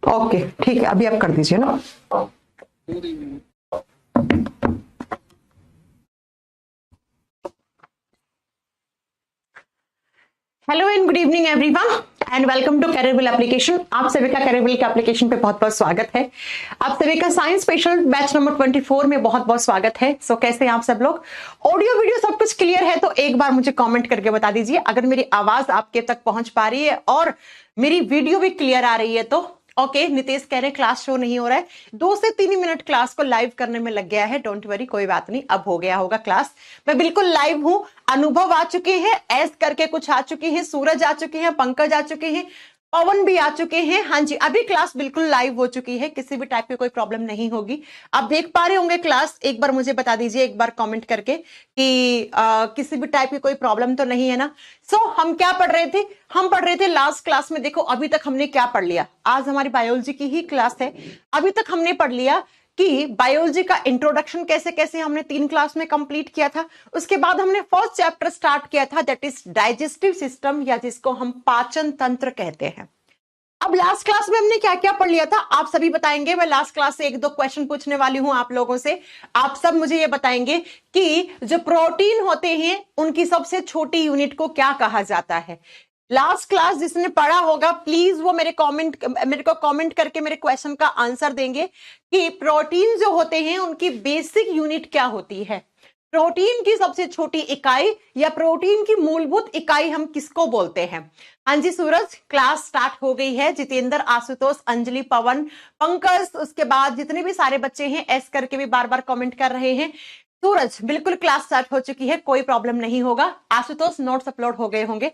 Okay ठीक है, अभी आप कर दीजिए ना। Hello and good evening everyone and welcome to Careerwill application. आप सभी का कैरियरबिल के एप्लीकेशन पे बहुत बहुत स्वागत है। आप सभी का साइंस स्पेशल बैच नंबर 24 में बहुत बहुत स्वागत है। सो कैसे हैं आप सब लोग? ऑडियो वीडियो सब कुछ क्लियर है तो एक बार मुझे कमेंट करके बता दीजिए अगर मेरी आवाज आपके तक पहुंच पा रही है और मेरी वीडियो भी क्लियर आ रही है तो। ओके नितेश कह रहे हैं क्लास शो नहीं हो रहा है, 2 से 3 मिनट क्लास को लाइव करने में लग गया है। डोंट वरी, कोई बात नहीं, अब हो गया होगा क्लास। मैं बिल्कुल लाइव हूं। अनुभव आ चुके हैं, एस करके कुछ आ चुके हैं, सूरज आ चुके हैं, पंकज आ चुके हैं, पवन भी आ चुके हैं। हाँ जी, अभी क्लास बिल्कुल लाइव हो चुकी है, किसी भी टाइप की कोई प्रॉब्लम नहीं होगी। आप देख पा रहे होंगे क्लास? एक बार मुझे बता दीजिए एक बार कमेंट करके कि किसी भी टाइप की कोई प्रॉब्लम तो नहीं है ना। हम क्या पढ़ रहे थे? हम पढ़ रहे थे लास्ट क्लास में। देखो अभी तक हमने क्या पढ़ लिया, आज हमारी बायोलॉजी की ही क्लास है। अभी तक हमने पढ़ लिया कि बायोलॉजी का इंट्रोडक्शन कैसे कैसे हमने 3 क्लास में कंप्लीट किया था। उसके बाद हमने फर्स्ट चैप्टर स्टार्ट किया था, दैट इज डाइजेस्टिव सिस्टम, या जिसको हम पाचन तंत्र कहते हैं। अब लास्ट क्लास में हमने क्या क्या पढ़ लिया था आप सभी बताएंगे। मैं लास्ट क्लास से 1-2 क्वेश्चन पूछने वाली हूं आप लोगों से। आप सब मुझे ये बताएंगे कि जो प्रोटीन होते हैं उनकी सबसे छोटी यूनिट को क्या कहा जाता है। लास्ट क्लास जिसने पढ़ा होगा प्लीज वो मेरे को कमेंट करके मेरे क्वेश्चन का आंसर देंगे कि प्रोटीन जो होते हैं उनकी बेसिक यूनिट क्या होती है। प्रोटीन की सबसे छोटी इकाई या प्रोटीन की मूलभूत इकाई हम किसको बोलते हैं? हाँ जी सूरज, क्लास स्टार्ट हो गई है। जितेंद्र, आशुतोष, अंजलि, पवन, पंकज, उसके बाद जितने भी सारे बच्चे हैं एस करके भी बार बार कमेंट कर रहे हैं। सूरज बिल्कुल क्लास स्टार्ट हो चुकी है, कोई प्रॉब्लम नहीं होगा। आशुतोष नोट्स अपलोड हो गए होंगे।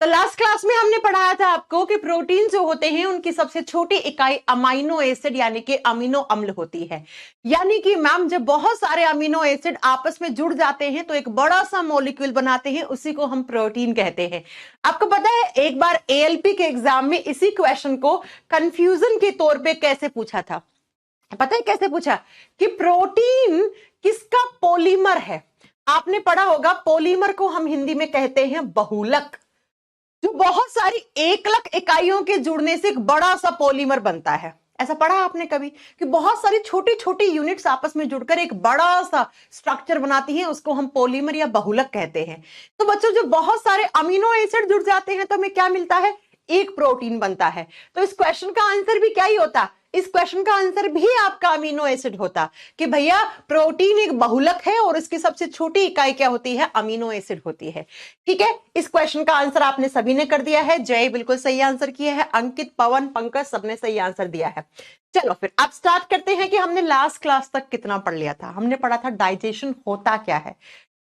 तो लास्ट क्लास में हमने पढ़ाया था आपको कि प्रोटीन जो होते हैं उनकी सबसे छोटी इकाई अमीनो एसिड यानी कि अमीनो अम्ल होती है। यानी कि मैम जब बहुत सारे अमीनो एसिड आपस में जुड़ जाते हैं तो एक बड़ा सा मॉलिक्यूल बनाते हैं, उसी को हम प्रोटीन कहते हैं। आपको पता है एक बार एएलपी के एग्जाम में इसी क्वेश्चन को कंफ्यूजन के तौर पे कैसे पूछा था? पता है कैसे पूछा? कि प्रोटीन किसका पॉलीमर है। आपने पढ़ा होगा पॉलीमर को हम हिंदी में कहते हैं बहुलक। जो बहुत सारी एकलक इकाइयों के जुड़ने से एक बड़ा सा पॉलीमर बनता है। ऐसा पढ़ा आपने कभी कि बहुत सारी छोटी छोटी यूनिट्स आपस में जुड़कर एक बड़ा सा स्ट्रक्चर बनाती हैं, उसको हम पॉलीमर या बहुलक कहते हैं। तो बच्चों जो बहुत सारे अमीनो एसिड जुड़ जाते हैं तो हमें क्या मिलता है? एक प्रोटीन बनता है। तो इस क्वेश्चन का आंसर भी क्या ही होता? इस क्वेश्चन का आंसर भी आपका अमीनो एसिड होता कि भैया प्रोटीन एक बहुलक है और इसकी सबसे छोटी इकाई क्या होती है? अमीनो एसिड होती है। ठीक है, इस क्वेश्चन का आंसर आपने सभी ने कर दिया है। जय बिल्कुल सही आंसर किया है, अंकित, पवन, पंकज सबने सही आंसर दिया है। चलो फिर आप स्टार्ट करते हैं कि हमने लास्ट क्लास तक कितना पढ़ लिया था। हमने पढ़ा था डाइजेशन होता क्या है,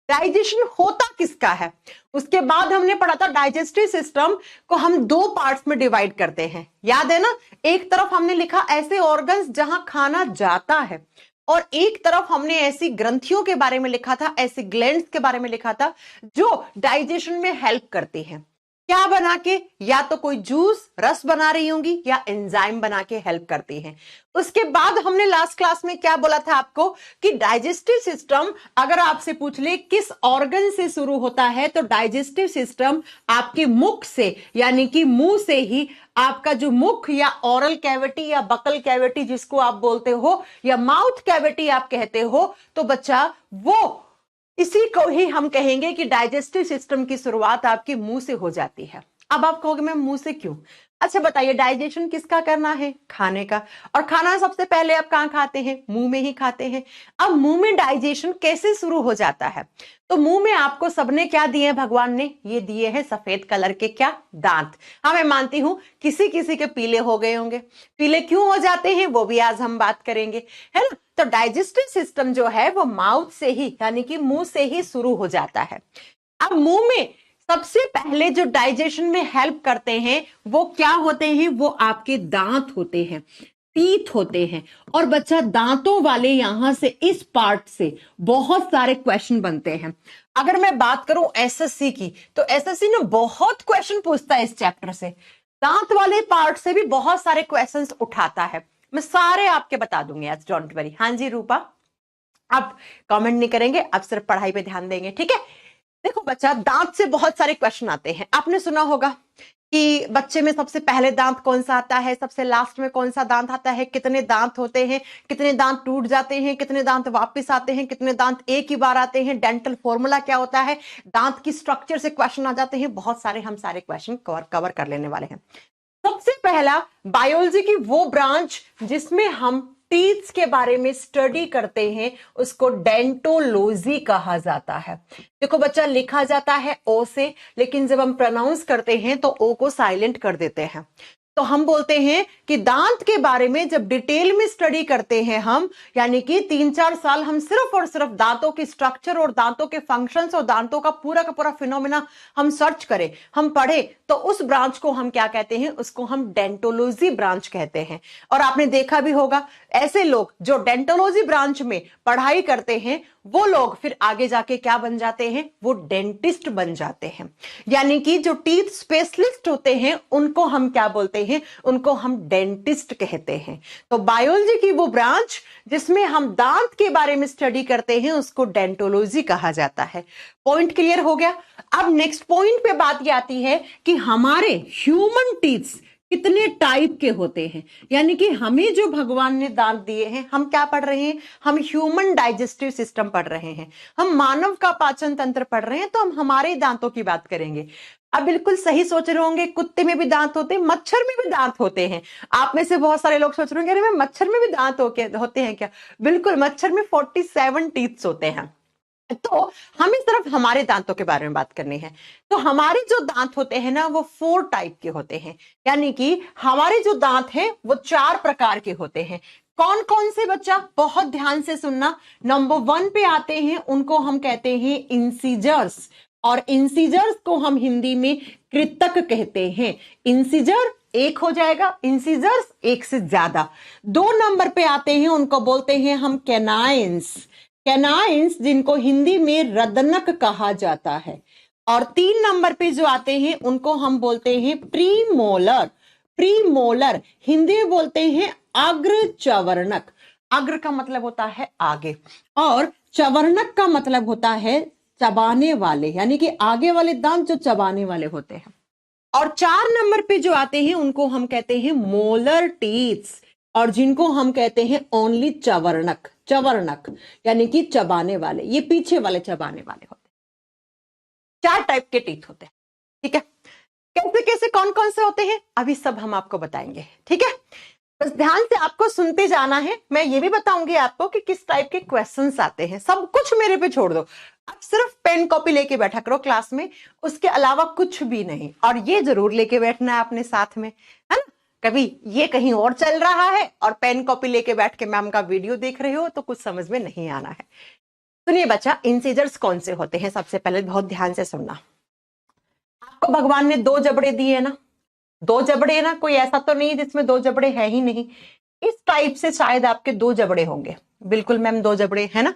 डाइजेशन होता किसका है। उसके बाद हमने पढ़ा था डाइजेस्टिव सिस्टम को हम 2 पार्ट्स में डिवाइड करते हैं, याद है ना? एक तरफ हमने लिखा ऐसे ऑर्गन्स जहां खाना जाता है और एक तरफ हमने ऐसी ग्रंथियों के बारे में लिखा था, ऐसी ग्लैंड्स के बारे में लिखा था जो डाइजेशन में हेल्प करती हैं। क्या बना के? या तो कोई जूस रस बना रही होंगी या एंजाइम बना के हेल्प करती हैं। उसके बाद हमने लास्ट क्लास में क्या बोला था आपको कि डाइजेस्टिव सिस्टम अगर आपसे पूछ ले किस ऑर्गन से शुरू होता है तो डाइजेस्टिव सिस्टम आपके मुख से यानी कि मुंह से ही, आपका जो मुख या ओरल कैविटी या बकल कैविटी जिसको आप बोलते हो या माउथ कैविटी आप कहते हो, तो बच्चा वो इसी को ही हम कहेंगे कि डाइजेस्टिव सिस्टम की शुरुआत आपके मुंह से हो जाती है। अब आप कहोगे मैं मुंह से क्यों? अच्छा बताइए, डाइजेशन किसका करना है? खाने का। और खाना सबसे पहले आप कहां खाते हैं? मुंह में ही खाते हैं। अब मुंह में डाइजेशन कैसे शुरू हो जाता है? तो मुंह में आपको सबने क्या दिए? भगवान ने ये दिए हैं सफेद कलर के क्या? दांत। हाँ मैं मानती हूं किसी किसी के पीले हो गए होंगे। पीले क्यों हो जाते हैं वो भी आज हम बात करेंगे, है ना? तो डाइजेस्टिव सिस्टम जो है वो माउथ से ही यानी कि मुंह से ही शुरू हो जाता है। अब मुंह में सबसे पहले जो डाइजेशन में हेल्प करते हैं वो क्या होते हैं? वो आपके दांत होते हैं, टीथ होते हैं। और बच्चा दांतों वाले यहां से इस पार्ट से बहुत सारे क्वेश्चन बनते हैं। अगर मैं बात करूं एसएससी की तो एसएससी ने बहुत क्वेश्चन पूछता है इस चैप्टर से। दांत वाले पार्ट से भी बहुत सारे क्वेश्चंस उठाता है। मैं सारे आपके बता दूंगी आज, डोंट वरी। हाँ जी रूपा, आप कमेंट नहीं करेंगे, अब सिर्फ पढ़ाई पे ध्यान देंगे, ठीक है? देखो बच्चा, दांत से बहुत सारे क्वेश्चन आते हैं। आपने सुना होगा कि बच्चे में सबसे पहले दांत कौन सा आता है, सबसे लास्ट में कौन सा दांत आता है, कितने दांत होते हैं, कितने दांत टूट जाते हैं, कितने दांत वापस आते हैं, कितने दांत एक ही बार आते हैं, डेंटल फॉर्मूला क्या होता है, दांत की स्ट्रक्चर से क्वेश्चन आ जाते हैं, बहुत सारे हम सारे क्वेश्चन कवर कर लेने वाले हैं। सबसे पहला बायोलॉजी की वो ब्रांच जिसमें हम टीथ के बारे में स्टडी करते हैं उसको डेंटोलॉजी कहा जाता है। देखो बच्चा, लिखा जाता है ओ से, लेकिन जब हम प्रोनाउंस करते हैं तो ओ को साइलेंट कर देते हैं। तो हम बोलते हैं कि दांत के बारे में जब डिटेल में स्टडी करते हैं हम, यानी कि 3-4 साल हम सिर्फ और सिर्फ दांतों की स्ट्रक्चर और दांतों के फंक्शंस और दांतों का पूरा फिनोमेना हम सर्च करें, हम पढ़े, तो उस ब्रांच को हम क्या कहते हैं, उसको हम डेंटोलॉजी ब्रांच कहते हैं। और आपने देखा भी होगा ऐसे लोग जो डेंटोलॉजी ब्रांच में पढ़ाई करते हैं वो लोग फिर आगे जाके क्या बन जाते हैं, वो डेंटिस्ट बन जाते हैं। यानी कि जो टीथ स्पेशलिस्ट होते हैं उनको हम क्या बोलते हैं, उनको हम डेंटिस्ट कहते हैं। तो बायोलॉजी की वो ब्रांच जिसमें हम दांत के बारे में स्टडी करते हैं उसको डेंटोलॉजी कहा जाता है। पॉइंट क्लियर हो गया। अब नेक्स्ट पॉइंट पे बात ये आती है कि हमारे ह्यूमन टीथ कितने टाइप के होते हैं, यानी कि हमें जो भगवान ने दांत दिए हैं, हम क्या पढ़ रहे हैं, हम ह्यूमन डाइजेस्टिव सिस्टम पढ़ रहे हैं, हम मानव का पाचन तंत्र पढ़ रहे हैं, तो हम हमारे दांतों की बात करेंगे। अब बिल्कुल सही सोच रहे होंगे, कुत्ते में भी दांत होते हैं, मच्छर में भी दांत होते हैं। आप में से बहुत सारे लोग सोच रहे होंगे, अरे मच्छर में भी दांत होते हैं क्या? बिल्कुल, मच्छर में 47 टीथ्स होते हैं। तो हमें सिर्फ हमारे दांतों के बारे में बात करनी है। तो हमारे जो दांत होते हैं ना वो 4 टाइप के होते हैं, यानी कि हमारे जो दांत हैं वो 4 प्रकार के होते हैं। कौन कौन से बच्चा, बहुत ध्यान से सुनना। नंबर 1 पे आते हैं, उनको हम कहते हैं इंसीजर्स, और इंसीजर्स को हम हिंदी में कृतक कहते हैं। इंसीजर एक हो जाएगा, इंसीजर्स एक से ज्यादा। 2 नंबर पे आते हैं, उनको बोलते हैं हम कैनाइंस, कैनाइंस जिनको हिंदी में रदनक कहा जाता है। और 3 नंबर पे जो आते हैं उनको हम बोलते हैं प्रीमोलर, प्रीमोलर हिंदी में बोलते हैं अग्र चवर्णक। अग्र का मतलब होता है आगे, और चवर्णक का मतलब होता है चबाने वाले, यानी कि आगे वाले दांत जो चबाने वाले होते हैं। और 4 नंबर पे जो आते हैं उनको हम कहते हैं मोलर टीथ्स, और जिनको हम कहते हैं ओनली चवर्णक, चवर्णक यानी कि चबाने वाले, ये पीछे वाले चबाने वाले होते हैं। 4 टाइप के टीथ होते हैं, ठीक है। कैसे कैसे कौन कौन से होते हैं अभी सब हम आपको बताएंगे, ठीक है। बस ध्यान से आपको सुनते जाना है। मैं ये भी बताऊंगी आपको कि किस टाइप के क्वेश्चंस आते हैं, सब कुछ मेरे पे छोड़ दो। आप सिर्फ पेन कॉपी लेके बैठा करो क्लास में, उसके अलावा कुछ भी नहीं। और ये जरूर लेके बैठना है अपने साथ में, है ना। कभी ये कहीं और चल रहा है और पेन कॉपी लेके बैठ के मैम का वीडियो देख रहे हो तो कुछ समझ में नहीं आना है। सुनिए बच्चा, इंसीजर्स कौन से होते हैं, सबसे पहले बहुत ध्यान से सुनना। आपको भगवान ने 2 जबड़े दिए ना, 2 जबड़े ना, कोई ऐसा तो नहीं जिसमें 2 जबड़े है ही नहीं। इस टाइप से शायद आपके 2 जबड़े होंगे। बिल्कुल मैम, 2 जबड़े है ना,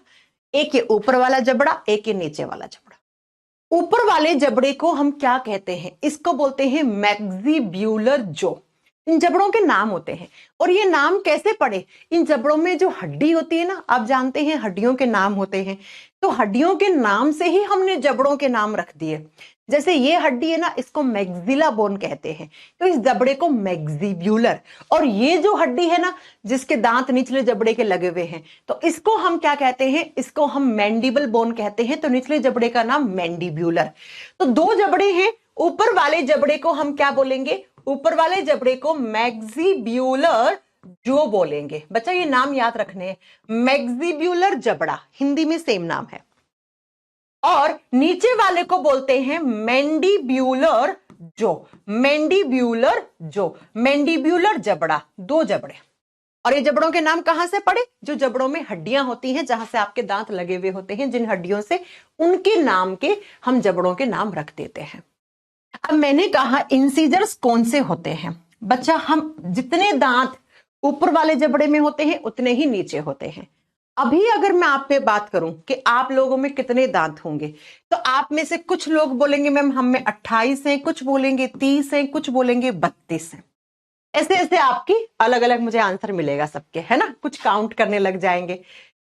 एक ये ऊपर वाला जबड़ा, एक ये नीचे वाला जबड़ा। ऊपर वाले जबड़े को हम क्या कहते हैं, इसको बोलते हैं मैक्सिब्यूलर जो। इन जबड़ों के नाम होते हैं, और ये नाम कैसे पड़े, इन जबड़ों में जो हड्डी होती है ना, आप जानते हैं हड्डियों के नाम होते हैं, तो हड्डियों के नाम से ही हमने जबड़ों के नाम रख दिए। जैसे ये हड्डी है ना, इसको मैक्सिला बोन कहते हैं, तो इस जबड़े को मैक्सिब्यूलर। और ये जो हड्डी है ना, जिसके दांत निचले जबड़े के लगे हुए हैं, तो इसको हम क्या कहते हैं, इसको हम मैंडिबल बोन कहते हैं, तो निचले जबड़े का नाम मैंडिब्यूलर। तो 2 जबड़े हैं, ऊपर वाले जबड़े को हम क्या बोलेंगे, ऊपर वाले जबड़े को मैक्सिब्यूलर जो बोलेंगे। बच्चा ये नाम याद रखने हैं, मैक्सिब्यूलर जबड़ा हिंदी में सेम नाम है। और नीचे वाले को बोलते हैं मैंडिब्यूलर जो, मैंडिब्यूलर जो, मैंडिब्यूलर जबड़ा, 2 जबड़े। और ये जबड़ों के नाम कहां से पड़े, जो जबड़ों में हड्डियां होती हैं, जहां से आपके दांत लगे हुए होते हैं, जिन हड्डियों से, उनके नाम के हम जबड़ों के नाम रख देते हैं। अब मैंने कहा इंसीजर्स कौन से होते हैं। बच्चा, हम जितने दांत ऊपर वाले जबड़े में होते हैं उतने ही नीचे होते हैं। अभी अगर मैं आप पे बात करूं कि आप लोगों में कितने दांत होंगे, तो आप में से कुछ लोग बोलेंगे मैम हम में 28 हैं, कुछ बोलेंगे 30 हैं, कुछ बोलेंगे 32 हैं। ऐसे ऐसे आपकी अलग अलग मुझे आंसर मिलेगा सबके, है ना, कुछ काउंट करने लग जाएंगे।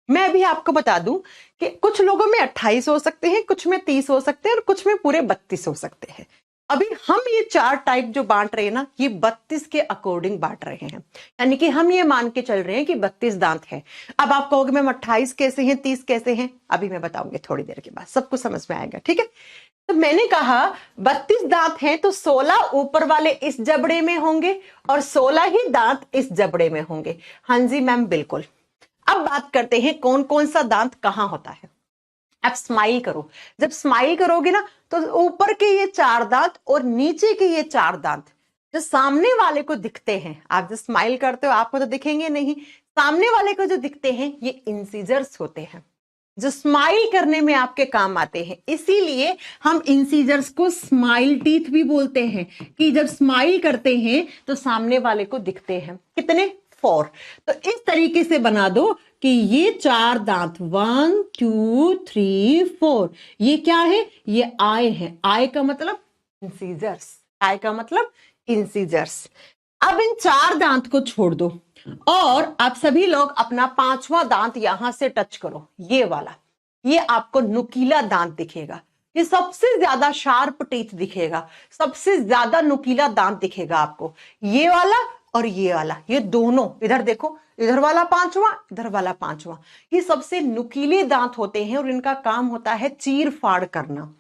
मैं भी आपको बता दूं कि कुछ लोगों में 28 हो सकते हैं, कुछ में 30 हो सकते हैं, और कुछ में पूरे 32 हो सकते हैं। अभी हम ये 4 टाइप जो बांट रहे हैं ना, ये 32 के अकॉर्डिंग बांट रहे हैं, यानी कि हम ये मान के चल रहे हैं कि 32 दांत है। अब आप कहोगे मैम 28 कैसे हैं, 30 कैसे हैं, अभी मैं बताऊंगी थोड़ी देर के बाद, सब कुछ समझ में आएगा, ठीक है। तो मैंने कहा 32 दांत हैं तो 16 ऊपर वाले इस जबड़े में होंगे और 16 ही दांत इस जबड़े में होंगे। हाँ जी मैम बिल्कुल। अब बात करते हैं कौन कौन सा दांत कहां होता है। आप स्माइल करो, जब स्माइल करोगे ना तो ऊपर के ये 4 दांत और नीचे के ये 4 दांत जो सामने वाले को दिखते हैं, आप जो स्माइल करते हो आपको तो दिखेंगे नहीं, सामने वाले को जो दिखते हैं ये इंसीजर्स होते हैं, जो स्माइल करने में आपके काम आते हैं। इसीलिए हम इंसीजर्स को स्माइल टीथ भी बोलते हैं, कि जब स्माइल करते हैं तो सामने वाले को दिखते हैं। कितने? 4। तो इस तरीके से बना दो कि ये 4 दांत 1 2 3 4, ये क्या है? ये आई है। आई का मतलब इंसीजर्स, आई का मतलब इंसीजर्स। अब इन 4 दांत को छोड़ दो और आप सभी लोग अपना 5वां दांत यहां से टच करो, ये वाला, ये आपको नुकीला दांत दिखेगा, ये सबसे ज्यादा शार्प टीथ दिखेगा, सबसे ज्यादा नुकीला दांत दिखेगा आपको, ये वाला और ये वाला, ये दोनों। इधर देखो, इधर वाला 5वां, इधर वाला 5वां, ये सबसे नुकीले दांत होते हैं और इनका काम होता है चीर फाड़ करना।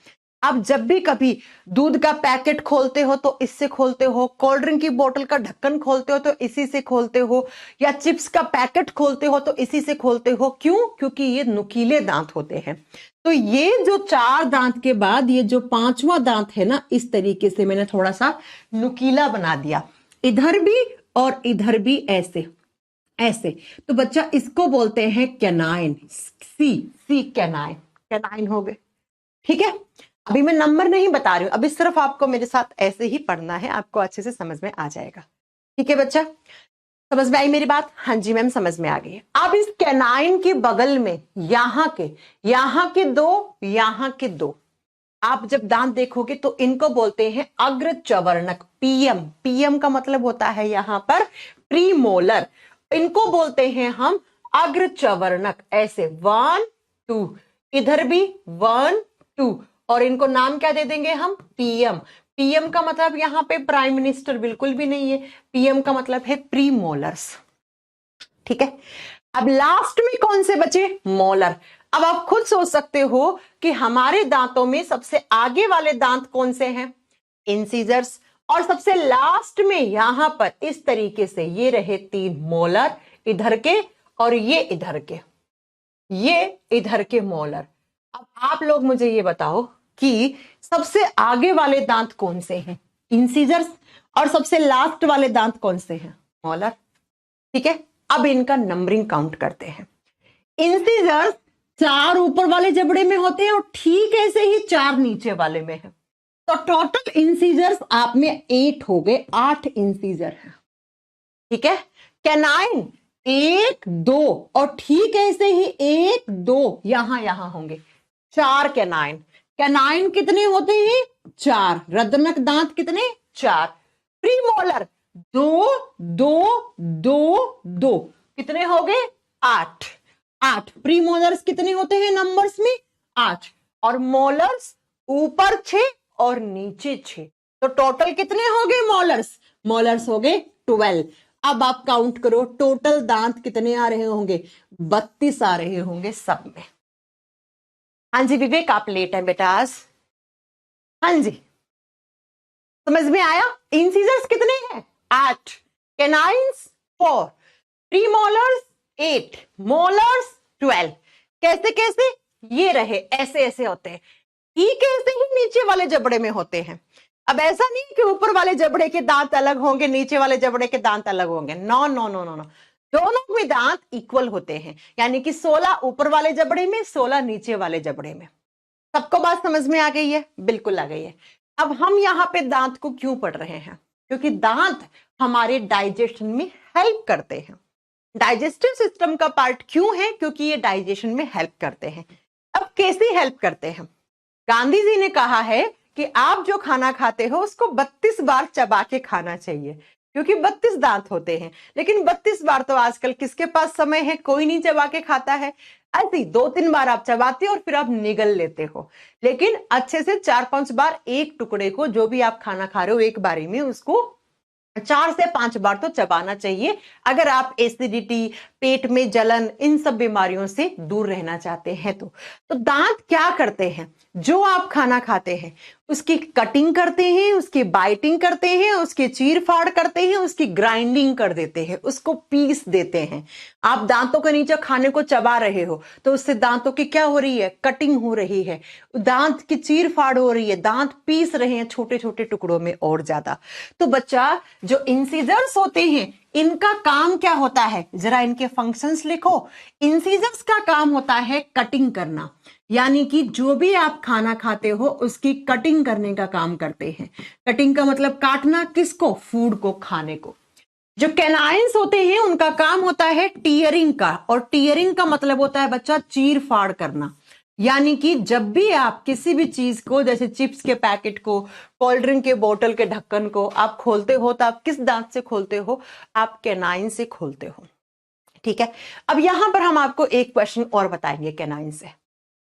आप जब भी कभी दूध का पैकेट खोलते हो तो इससे खोलते हो, कोल्ड ड्रिंक की बोतल का ढक्कन खोलते हो तो इसी से खोलते हो, या चिप्स का पैकेट खोलते हो तो इसी से खोलते हो। क्यों? क्योंकि ये नुकीले दांत होते हैं। तो ये जो 4 दांत के बाद ये जो 5वां दांत है ना, इस तरीके से मैंने थोड़ा सा नुकीला बना दिया, इधर भी और इधर भी, ऐसे ऐसे। तो बच्चा इसको बोलते हैं कैनाइन, सी कैनाइन, कैनाइन हो गए, ठीक है। अभी मैं नंबर नहीं बता रही हूं, अभी सिर्फ आपको मेरे साथ ऐसे ही पढ़ना है, आपको अच्छे से समझ में आ जाएगा, ठीक है बच्चा। समझ में आई मेरी बात? हाँ जी मैम समझ में आ गई है। अब इस कैनाइन के बगल में यहाँ के 2, यहाँ के 2, आप जब दांत देखोगे तो इनको बोलते हैं अग्रचवर्णक, पीएम। पीएम का मतलब होता है यहां पर प्रीमोलर, इनको बोलते हैं हम अग्रचवर्णक। ऐसे 1 2, इधर भी 1 2, और इनको नाम क्या दे देंगे हम? पीएम। पीएम का मतलब यहां पे प्राइम मिनिस्टर बिल्कुल भी नहीं है, पीएम का मतलब है प्रीमोलर्स, ठीक है। अब लास्ट में कौन से बचे? मोलर। अब आप खुद सोच सकते हो कि हमारे दांतों में सबसे आगे वाले दांत कौन से हैं? इंसीजर्स। और सबसे लास्ट में यहां पर इस तरीके से ये रहे 3 मोलर, इधर के और ये इधर के, ये इधर के मोलर। अब आप लोग मुझे ये बताओ कि सबसे आगे वाले दांत कौन से हैं? इंसीजर्स। और सबसे लास्ट वाले दांत कौन से हैं? मोलर, ठीक है। अब इनका नंबरिंग काउंट करते हैं। इंसीजर्स 4 ऊपर वाले जबड़े में होते हैं और ठीक ऐसे ही 4 नीचे वाले में है, तो टोटल इंसीजर्स आप में 8 हो गए, 8 इंसीजर है, ठीक है। कैनाइन 1 2 और ठीक ऐसे ही 1 2 यहां होंगे, 4 कैनाइन। कैनाइन कितने होते हैं? 4। रदनक दांत कितने? 4। प्रीमोलर 2 2 2 2, कितने हो गए? 8। 8 प्रीमोलर्स कितने होते हैं नंबर्स में? 8। और मोलर्स ऊपर 6 और नीचे 6, तो टोटल कितने हो गए मोलर्स? मोलर्स हो गए 12। अब आप काउंट करो टोटल दांत कितने आ रहे होंगे? 32 आ रहे होंगे सब में। हाँ जी विवेक आप लेट हैं बेटा आज। हाँ जी समझ में आया? इंसीजर्स कितने हैं? 8, कैनाइन्स 4, प्रीमोलर्स 8, मोलर्स 12। कैसे कैसे? ये रहे ऐसे ऐसे होते हैं, ठीक ऐसे ही नीचे वाले जबड़े में होते हैं। अब ऐसा नहीं कि ऊपर वाले जबड़े के दांत अलग होंगे, नीचे वाले जबड़े के दांत अलग होंगे, no no no no no, दोनों में दांत इक्वल होते हैं, यानी कि 16 ऊपर वाले जबड़े में, 16 नीचे वाले जबड़े में। सबको बात समझ में आ गई है? बिल्कुल आ गई है। अब हम यहाँ पे दांत को क्यों पढ़ रहे हैं? क्योंकि दांत हमारे डाइजेशन में हेल्प करते हैं। डाइजेस्टिव सिस्टम का पार्ट क्यों है? क्योंकि ये डाइजेशन में हेल्प करते हैं। अब कैसे हेल्प करते हैं? गांधी जी ने कहा है कि आप जो खाना खाते हो उसको 32 बार चबा के खाना चाहिए, क्योंकि 32 दांत होते हैं। लेकिन 32 बार तो आजकल किसके पास समय है? कोई नहीं चबा के खाता है। ऐसे ही 2-3 बार आप चबाते हो और फिर आप निगल लेते हो, लेकिन अच्छे से 4-5 बार एक टुकड़े को, जो भी आप खाना खा रहे हो एक बारी में, उसको 4 से 5 बार तो चबाना चाहिए, अगर आप एसिडिटी, पेट में जलन, इन सब बीमारियों से दूर रहना चाहते हैं तो दांत क्या करते हैं, जो आप खाना खाते हैं उसकी कटिंग करते हैं, उसकी बाइटिंग करते हैं, उसकी चीर फाड़ करते हैं, उसकी ग्राइंडिंग कर देते हैं, उसको पीस देते हैं। आप दांतों के नीचे खाने को चबा रहे हो तो उससे दांतों की क्या हो रही है, कटिंग हो रही है, दांत की चीर फाड़ हो रही है, दांत पीस रहे हैं छोटे छोटे टुकड़ों में और ज्यादा। तो बच्चा, जो इंसिजर्स होते हैं इनका काम क्या होता है, जरा इनके फंक्शंस लिखो। इंसिजर्स का काम होता है कटिंग करना, यानी कि जो भी आप खाना खाते हो उसकी कटिंग करने का काम करते हैं। कटिंग का मतलब काटना, किसको, फूड को, खाने को। जो कैनाइंस होते हैं उनका काम होता है टीयरिंग का, और टीयरिंग का मतलब होता है बच्चा चीर फाड़ करना। यानी कि जब भी आप किसी भी चीज को, जैसे चिप्स के पैकेट को, कोल्ड ड्रिंक के बोतल के ढक्कन को आप खोलते हो तो आप किस दांत से खोलते हो, आप कैनाइन से खोलते हो। ठीक है, अब यहां पर हम आपको एक क्वेश्चन और बताएंगे कैनाइन से।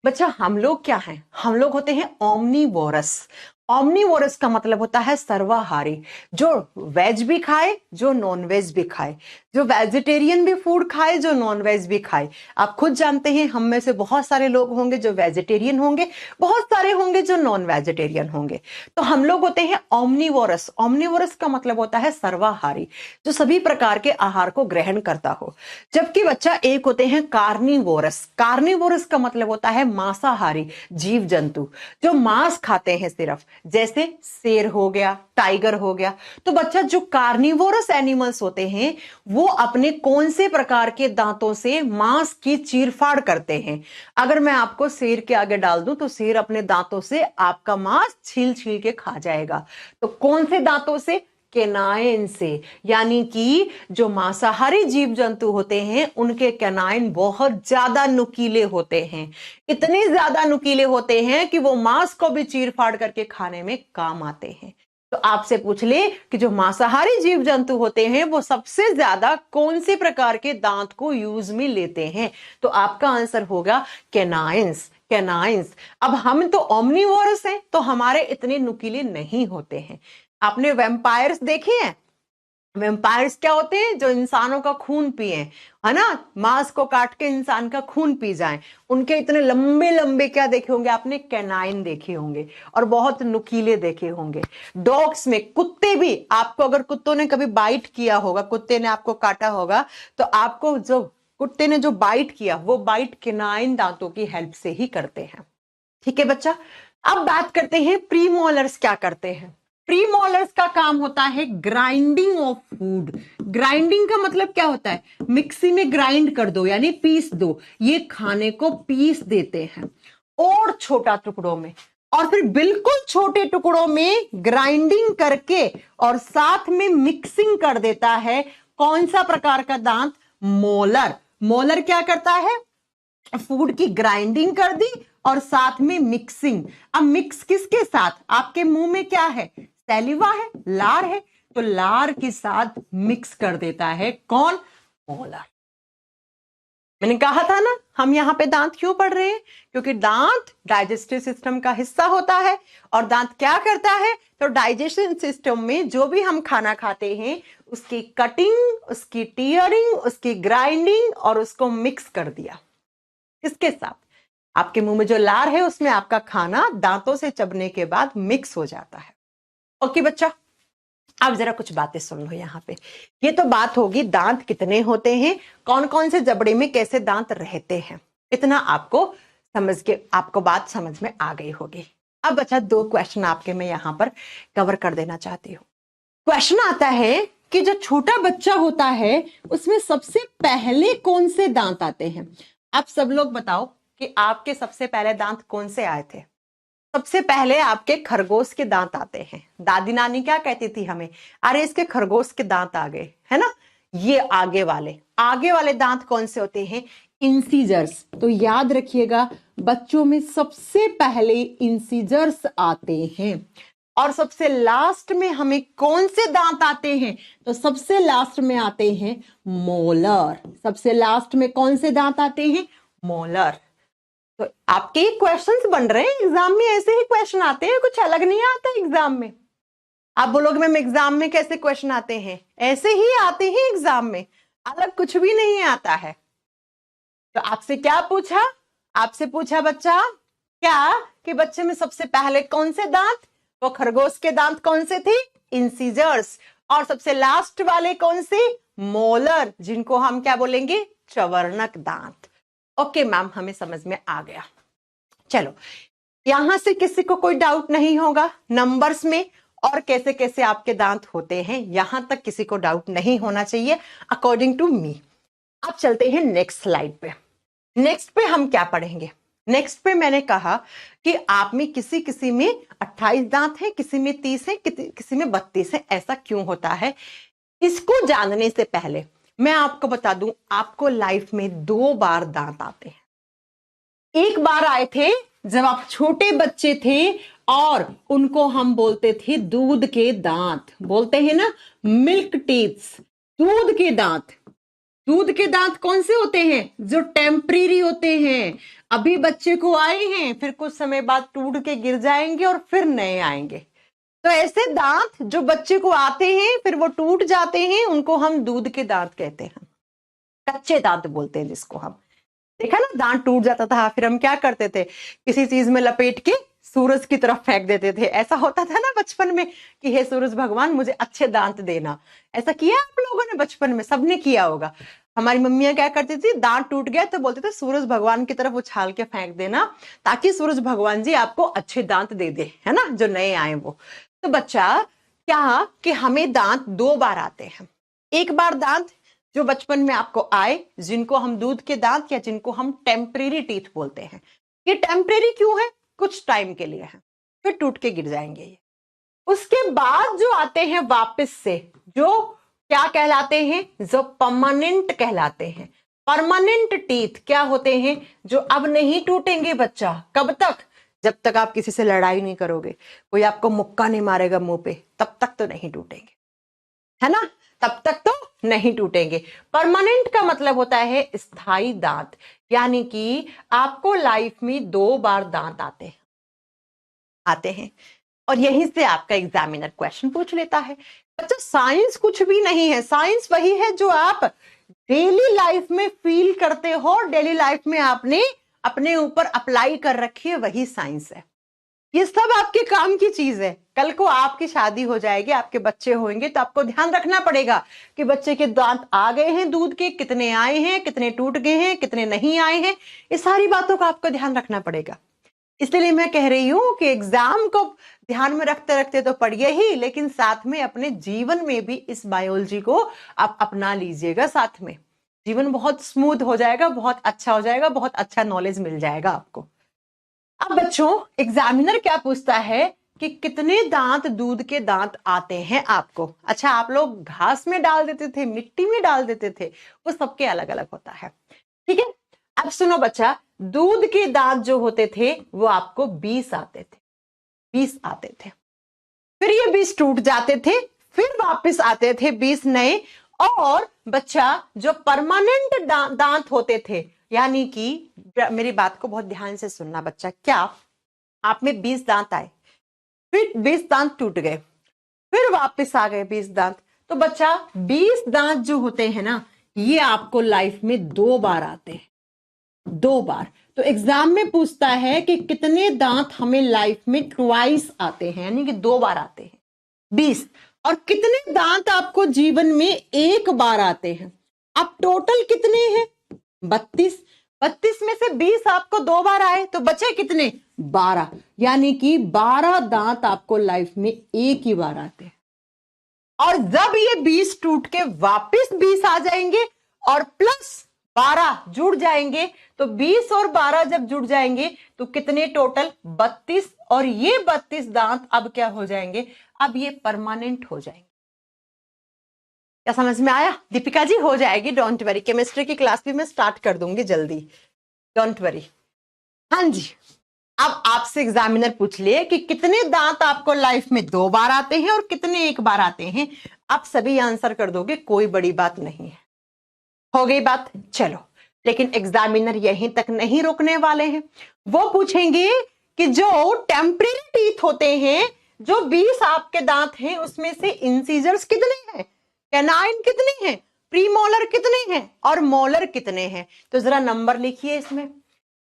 बच्चा, हम लोग क्या हैं, हम लोग होते हैं ओमनीवोरस। ओमनीवोरस का मतलब होता है सर्वाहारी, जो वेज भी खाए, जो नॉन वेज भी खाए, जो वेजिटेरियन भी फूड खाए, जो नॉन वेज भी खाए। आप खुद जानते हैं हम में से बहुत सारे लोग होंगे जो वेजिटेरियन होंगे, बहुत सारे होंगे जो नॉन वेजिटेरियन होंगे। तो हम लोग होते हैं ओमनीवोरस। ओमनीवोरस का मतलब होता है सर्वाहारी, जो सभी प्रकार के आहार को ग्रहण करता हो। जबकि बच्चा एक होते हैं कार्निवोरस। कार्निवोरस का मतलब होता है मांसाहारी जीव जंतु, जो मांस खाते हैं सिर्फ, जैसे शेर हो गया, टाइगर हो गया। तो बच्चा, जो कार्निवोरस एनिमल्स होते हैं वो अपने कौन से प्रकार के दांतों से मांस की चीरफाड़ करते हैं। अगर मैं आपको शेर के आगे डाल दूं तो शेर अपने दांतों से आपका मांस छील छील के खा जाएगा। तो कौन से दांतों से, कैनाइन से। यानी कि जो मांसाहारी जीव जंतु होते हैं उनके कैनाइन बहुत ज्यादा नुकीले होते हैं, इतने ज्यादा नुकीले होते हैं कि वो मांस को भी चीर फाड़ करके खाने में काम आते हैं। तो आपसे पूछ ले कि जो मांसाहारी जीव जंतु होते हैं वो सबसे ज्यादा कौन से प्रकार के दांत को यूज में लेते हैं, तो आपका आंसर होगा कैनाइंस। कैनाइंस। अब हम तो ओमनीवोरस हैं तो हमारे इतने नुकीले नहीं होते हैं। आपने वैम्पायर्स देखे हैं? वैम्पायर्स क्या होते हैं, जो इंसानों का खून पिए, है ना, मांस को काट के इंसान का खून पी जाएं। उनके इतने लंबे लंबे क्या देखे होंगे आपने, कैनाइन देखे होंगे, और बहुत नुकीले देखे होंगे। डॉग्स में, कुत्ते भी, आपको अगर कुत्तों ने कभी बाइट किया होगा, कुत्ते ने आपको काटा होगा, तो आपको जो कुत्ते ने जो बाइट किया वो बाइट कैनाइन दांतों की हेल्प से ही करते हैं। ठीक है बच्चा, अब बात करते हैं प्रीमोलर्स क्या करते हैं। प्रीमोलर्स का काम होता है ग्राइंडिंग ऑफ फूड। ग्राइंडिंग का मतलब क्या होता है, मिक्सी में ग्राइंड कर दो, यानी पीस दो। ये खाने को पीस देते हैं और छोटा टुकड़ों में, और फिर बिल्कुल छोटे टुकड़ों में ग्राइंडिंग करके और साथ में मिक्सिंग कर देता है। कौन सा प्रकार का दांत, मोलर। मोलर क्या करता है, फूड की ग्राइंडिंग कर दी और साथ में मिक्सिंग। अब मिक्स किसके साथ, आपके मुंह में क्या है, सैलिवा है, लार है, तो लार के साथ मिक्स कर देता है कौन, मोलर। मैंने कहा था ना हम यहां पे दांत क्यों पढ़ रहे हैं, क्योंकि दांत डाइजेस्टिव सिस्टम का हिस्सा होता है। और दांत क्या करता है, तो डाइजेशन सिस्टम में जो भी हम खाना खाते हैं उसकी कटिंग, उसकी टीयरिंग, उसकी ग्राइंडिंग और उसको मिक्स कर दिया। किसके साथ, आपके मुंह में जो लार है उसमें आपका खाना दांतों से चबने के बाद मिक्स हो जाता है। ओके बच्चा, अब जरा कुछ बातें सुन लो यहाँ पे। ये तो बात होगी दांत कितने होते हैं, कौन कौन से जबड़े में कैसे दांत रहते हैं, इतना आपको समझ के, आपको बात समझ में आ गई होगी। अब बच्चा 2 क्वेश्चन आपके मैं यहां पर कवर कर देना चाहती हूँ। क्वेश्चन आता है कि जो छोटा बच्चा होता है उसमें सबसे पहले कौन से दांत आते हैं। आप सब लोग बताओ कि आपके सबसे पहले दांत कौन से आए थे। सबसे पहले आपके खरगोश के दांत आते हैं। दादी नानी क्या कहती थी हमें, अरे इसके खरगोश के दांत आ गए, है ना। ये आगे वाले दांत कौन से होते हैं, इंसीजर्स। तो याद रखिएगा बच्चों में सबसे पहले इंसीजर्स आते हैं। और सबसे लास्ट में हमें कौन से दांत आते हैं, तो सबसे लास्ट में आते हैं मोलर। सबसे लास्ट में कौन से दांत आते हैं, मोलर। तो आपके क्वेश्चंस बन रहे हैं एग्जाम में, ऐसे ही क्वेश्चन आते हैं, कुछ अलग नहीं आता एग्जाम में। आप बोलोगे मैम एग्जाम में कैसे क्वेश्चन आते हैं? ऐसे ही आते हैं एग्जाम में, अलग कुछ भी नहीं आता है। तो आपसे क्या पूछा? आपसे पूछा बच्चा क्या कि बच्चे में सबसे पहले कौन से दांत, वो खरगोश के दांत कौन से थे? इंसिजर्स। और सबसे लास्ट वाले कौन से? मोलर, जिनको हम क्या बोलेंगे? चवर्णक दांत। ओके मैम, हमें समझ में आ गया। चलो, यहां से किसी को कोई डाउट नहीं होगा नंबर्स में और कैसे कैसे आपके दांत होते हैं, यहां तक किसी को डाउट नहीं होना चाहिए अकॉर्डिंग टू मी। अब चलते हैं नेक्स्ट स्लाइड पे। नेक्स्ट पे हम क्या पढ़ेंगे? नेक्स्ट पे मैंने कहा कि आप में किसी किसी में 28 दांत हैं, किसी में 30 है, किसी में 32 है। ऐसा क्यों होता है? इसको जानने से पहले मैं आपको बता दूं, आपको लाइफ में 2 बार दांत आते हैं। एक बार आए थे जब आप छोटे बच्चे थे और उनको हम बोलते थे दूध के दांत, बोलते हैं ना मिल्क टीथ्स, दूध के दांत। दूध के दांत कौन से होते हैं? जो टेम्परेरी होते हैं, अभी बच्चे को आए हैं, फिर कुछ समय बाद टूट के गिर जाएंगे और फिर नए आएंगे। तो ऐसे दांत जो बच्चे को आते हैं फिर वो टूट जाते हैं, उनको हम दूध के दांत कहते हैं, कच्चे दांत बोलते हैं जिसको हम। देखा ना, दांत टूट जाता था, फिर हम क्या करते थे? किसी चीज में लपेट के सूरज की तरफ फेंक देते थे। ऐसा होता था ना बचपन में कि हे सूरज भगवान मुझे अच्छे दांत देना। ऐसा किया आप लोगों ने बचपन में? सबने किया होगा। हमारी मम्मियां क्या करती थी, दांत टूट गया तो बोलते थे सूरज भगवान की तरफ उछाल के फेंक देना ताकि सूरज भगवान जी आपको अच्छे दांत दे दे, है ना, जो नए आए वो। तो बच्चा क्या कि हमें दांत 2 बार आते हैं। एक बार दांत जो बचपन में आपको आए, जिनको हम दूध के दांत या जिनको हम टेम्परेरी टीथ बोलते हैं। ये टेम्परेरी क्यों है? कुछ टाइम के लिए है, फिर टूट के गिर जाएंगे ये। उसके बाद जो आते हैं वापस से, जो क्या कहलाते हैं? जो परमानेंट कहलाते हैं। परमानेंट टीथ क्या होते हैं? जो अब नहीं टूटेंगे बच्चा। कब तक? जब तक आप किसी से लड़ाई नहीं करोगे, कोई आपको मुक्का नहीं मारेगा मुंह पे, तब तक तो नहीं टूटेंगे, है ना, तब तक तो नहीं टूटेंगे। परमानेंट का मतलब होता है स्थायी दांत, यानी कि आपको लाइफ में 2 बार दांत आते हैं और यहीं से आपका एग्जामिनर क्वेश्चन पूछ लेता है। अच्छा, साइंस कुछ भी नहीं है, साइंस वही है जो आप डेली लाइफ में फील करते हो, डेली लाइफ में आपने अपने ऊपर अप्लाई कर रखी है, वही साइंस है। ये सब आपके काम की चीज है। कल को आपकी शादी हो जाएगी, आपके बच्चे होंगे, तो आपको ध्यान रखना पड़ेगा कि बच्चे के दांत आ गए हैं दूध के, कितने आए हैं, कितने टूट गए हैं, कितने नहीं आए हैं। इस सारी बातों का आपको ध्यान रखना पड़ेगा। इसलिए मैं कह रही हूं कि एग्जाम को ध्यान में रखते रखते तो पढ़िए ही, लेकिन साथ में अपने जीवन में भी इस बायोलॉजी को आप अपना लीजिएगा। साथ में जीवन बहुत स्मूथ हो जाएगा, बहुत अच्छा हो जाएगा, बहुत अच्छा नॉलेज मिल जाएगा आपको। अब बच्चों, एग्जामिनर क्या पूछता है कि कितने दांत दूध के दांत आते हैं आपको। अच्छा, आप लोग घास में डाल देते थे, मिट्टी में डाल देते थे, वो सबके अलग अलग होता है, ठीक है। अब सुनो बच्चा, दूध के दांत जो होते थे वो आपको 20 आते थे, 20 आते थे। फिर ये 20 टूट जाते थे, फिर वापस आते थे 20 नए। और बच्चा जो परमानेंट दांत होते थे, यानी कि मेरी बात को बहुत ध्यान से सुनना बच्चा, क्या आप में 20 दांत आए, फिर 20 दांत टूट गए, फिर वापस आ गए 20 दांत। तो बच्चा 20 दांत जो होते हैं ना, ये आपको लाइफ में 2 बार आते हैं, 2 बार। तो एग्जाम में पूछता है कि कितने दांत हमें लाइफ में ट्वाइस आते हैं, यानी कि 2 बार आते हैं, 20। और कितने दांत आपको जीवन में 1 बार आते हैं। अब टोटल कितने हैं? 32। 32 में से 20 आपको 2 बार आए, तो बचे कितने? 12, यानी कि 12 दांत आपको लाइफ में 1 ही बार आते हैं। और जब ये 20 टूट के वापस 20 आ जाएंगे और प्लस 12 जुड़ जाएंगे, तो 20 और 12 जब जुड़ जाएंगे तो कितने टोटल? 32। और ये 32 दांत अब क्या हो जाएंगे? अब ये परमानेंट हो जाएंगे। क्या समझ में आया? दीपिका जी हो जाएगी, डोंट वरी, केमिस्ट्री की क्लास भी मैं स्टार्ट कर दूंगी जल्दी, डोंट वरी। हाँ जी, अब आपसे एग्जामिनर पूछ ले कि कितने दांत आपको लाइफ में 2 बार आते हैं और कितने 1 बार आते हैं। आप सभी आंसर कर दोगे, कोई बड़ी बात नहीं है। हो गई बात? चलो, लेकिन एग्जामिनर यहीं तक नहीं रोकने वाले हैं। वो पूछेंगे कि जो टेम्परेरी टीथ होते हैं, जो 20 आपके दांत हैं, उसमें से इंसीजर्स कितने हैं, कैनाइन कितने हैं, प्रीमोलर कितने हैं और मोलर कितने हैं। तो जरा नंबर लिखिए इसमें।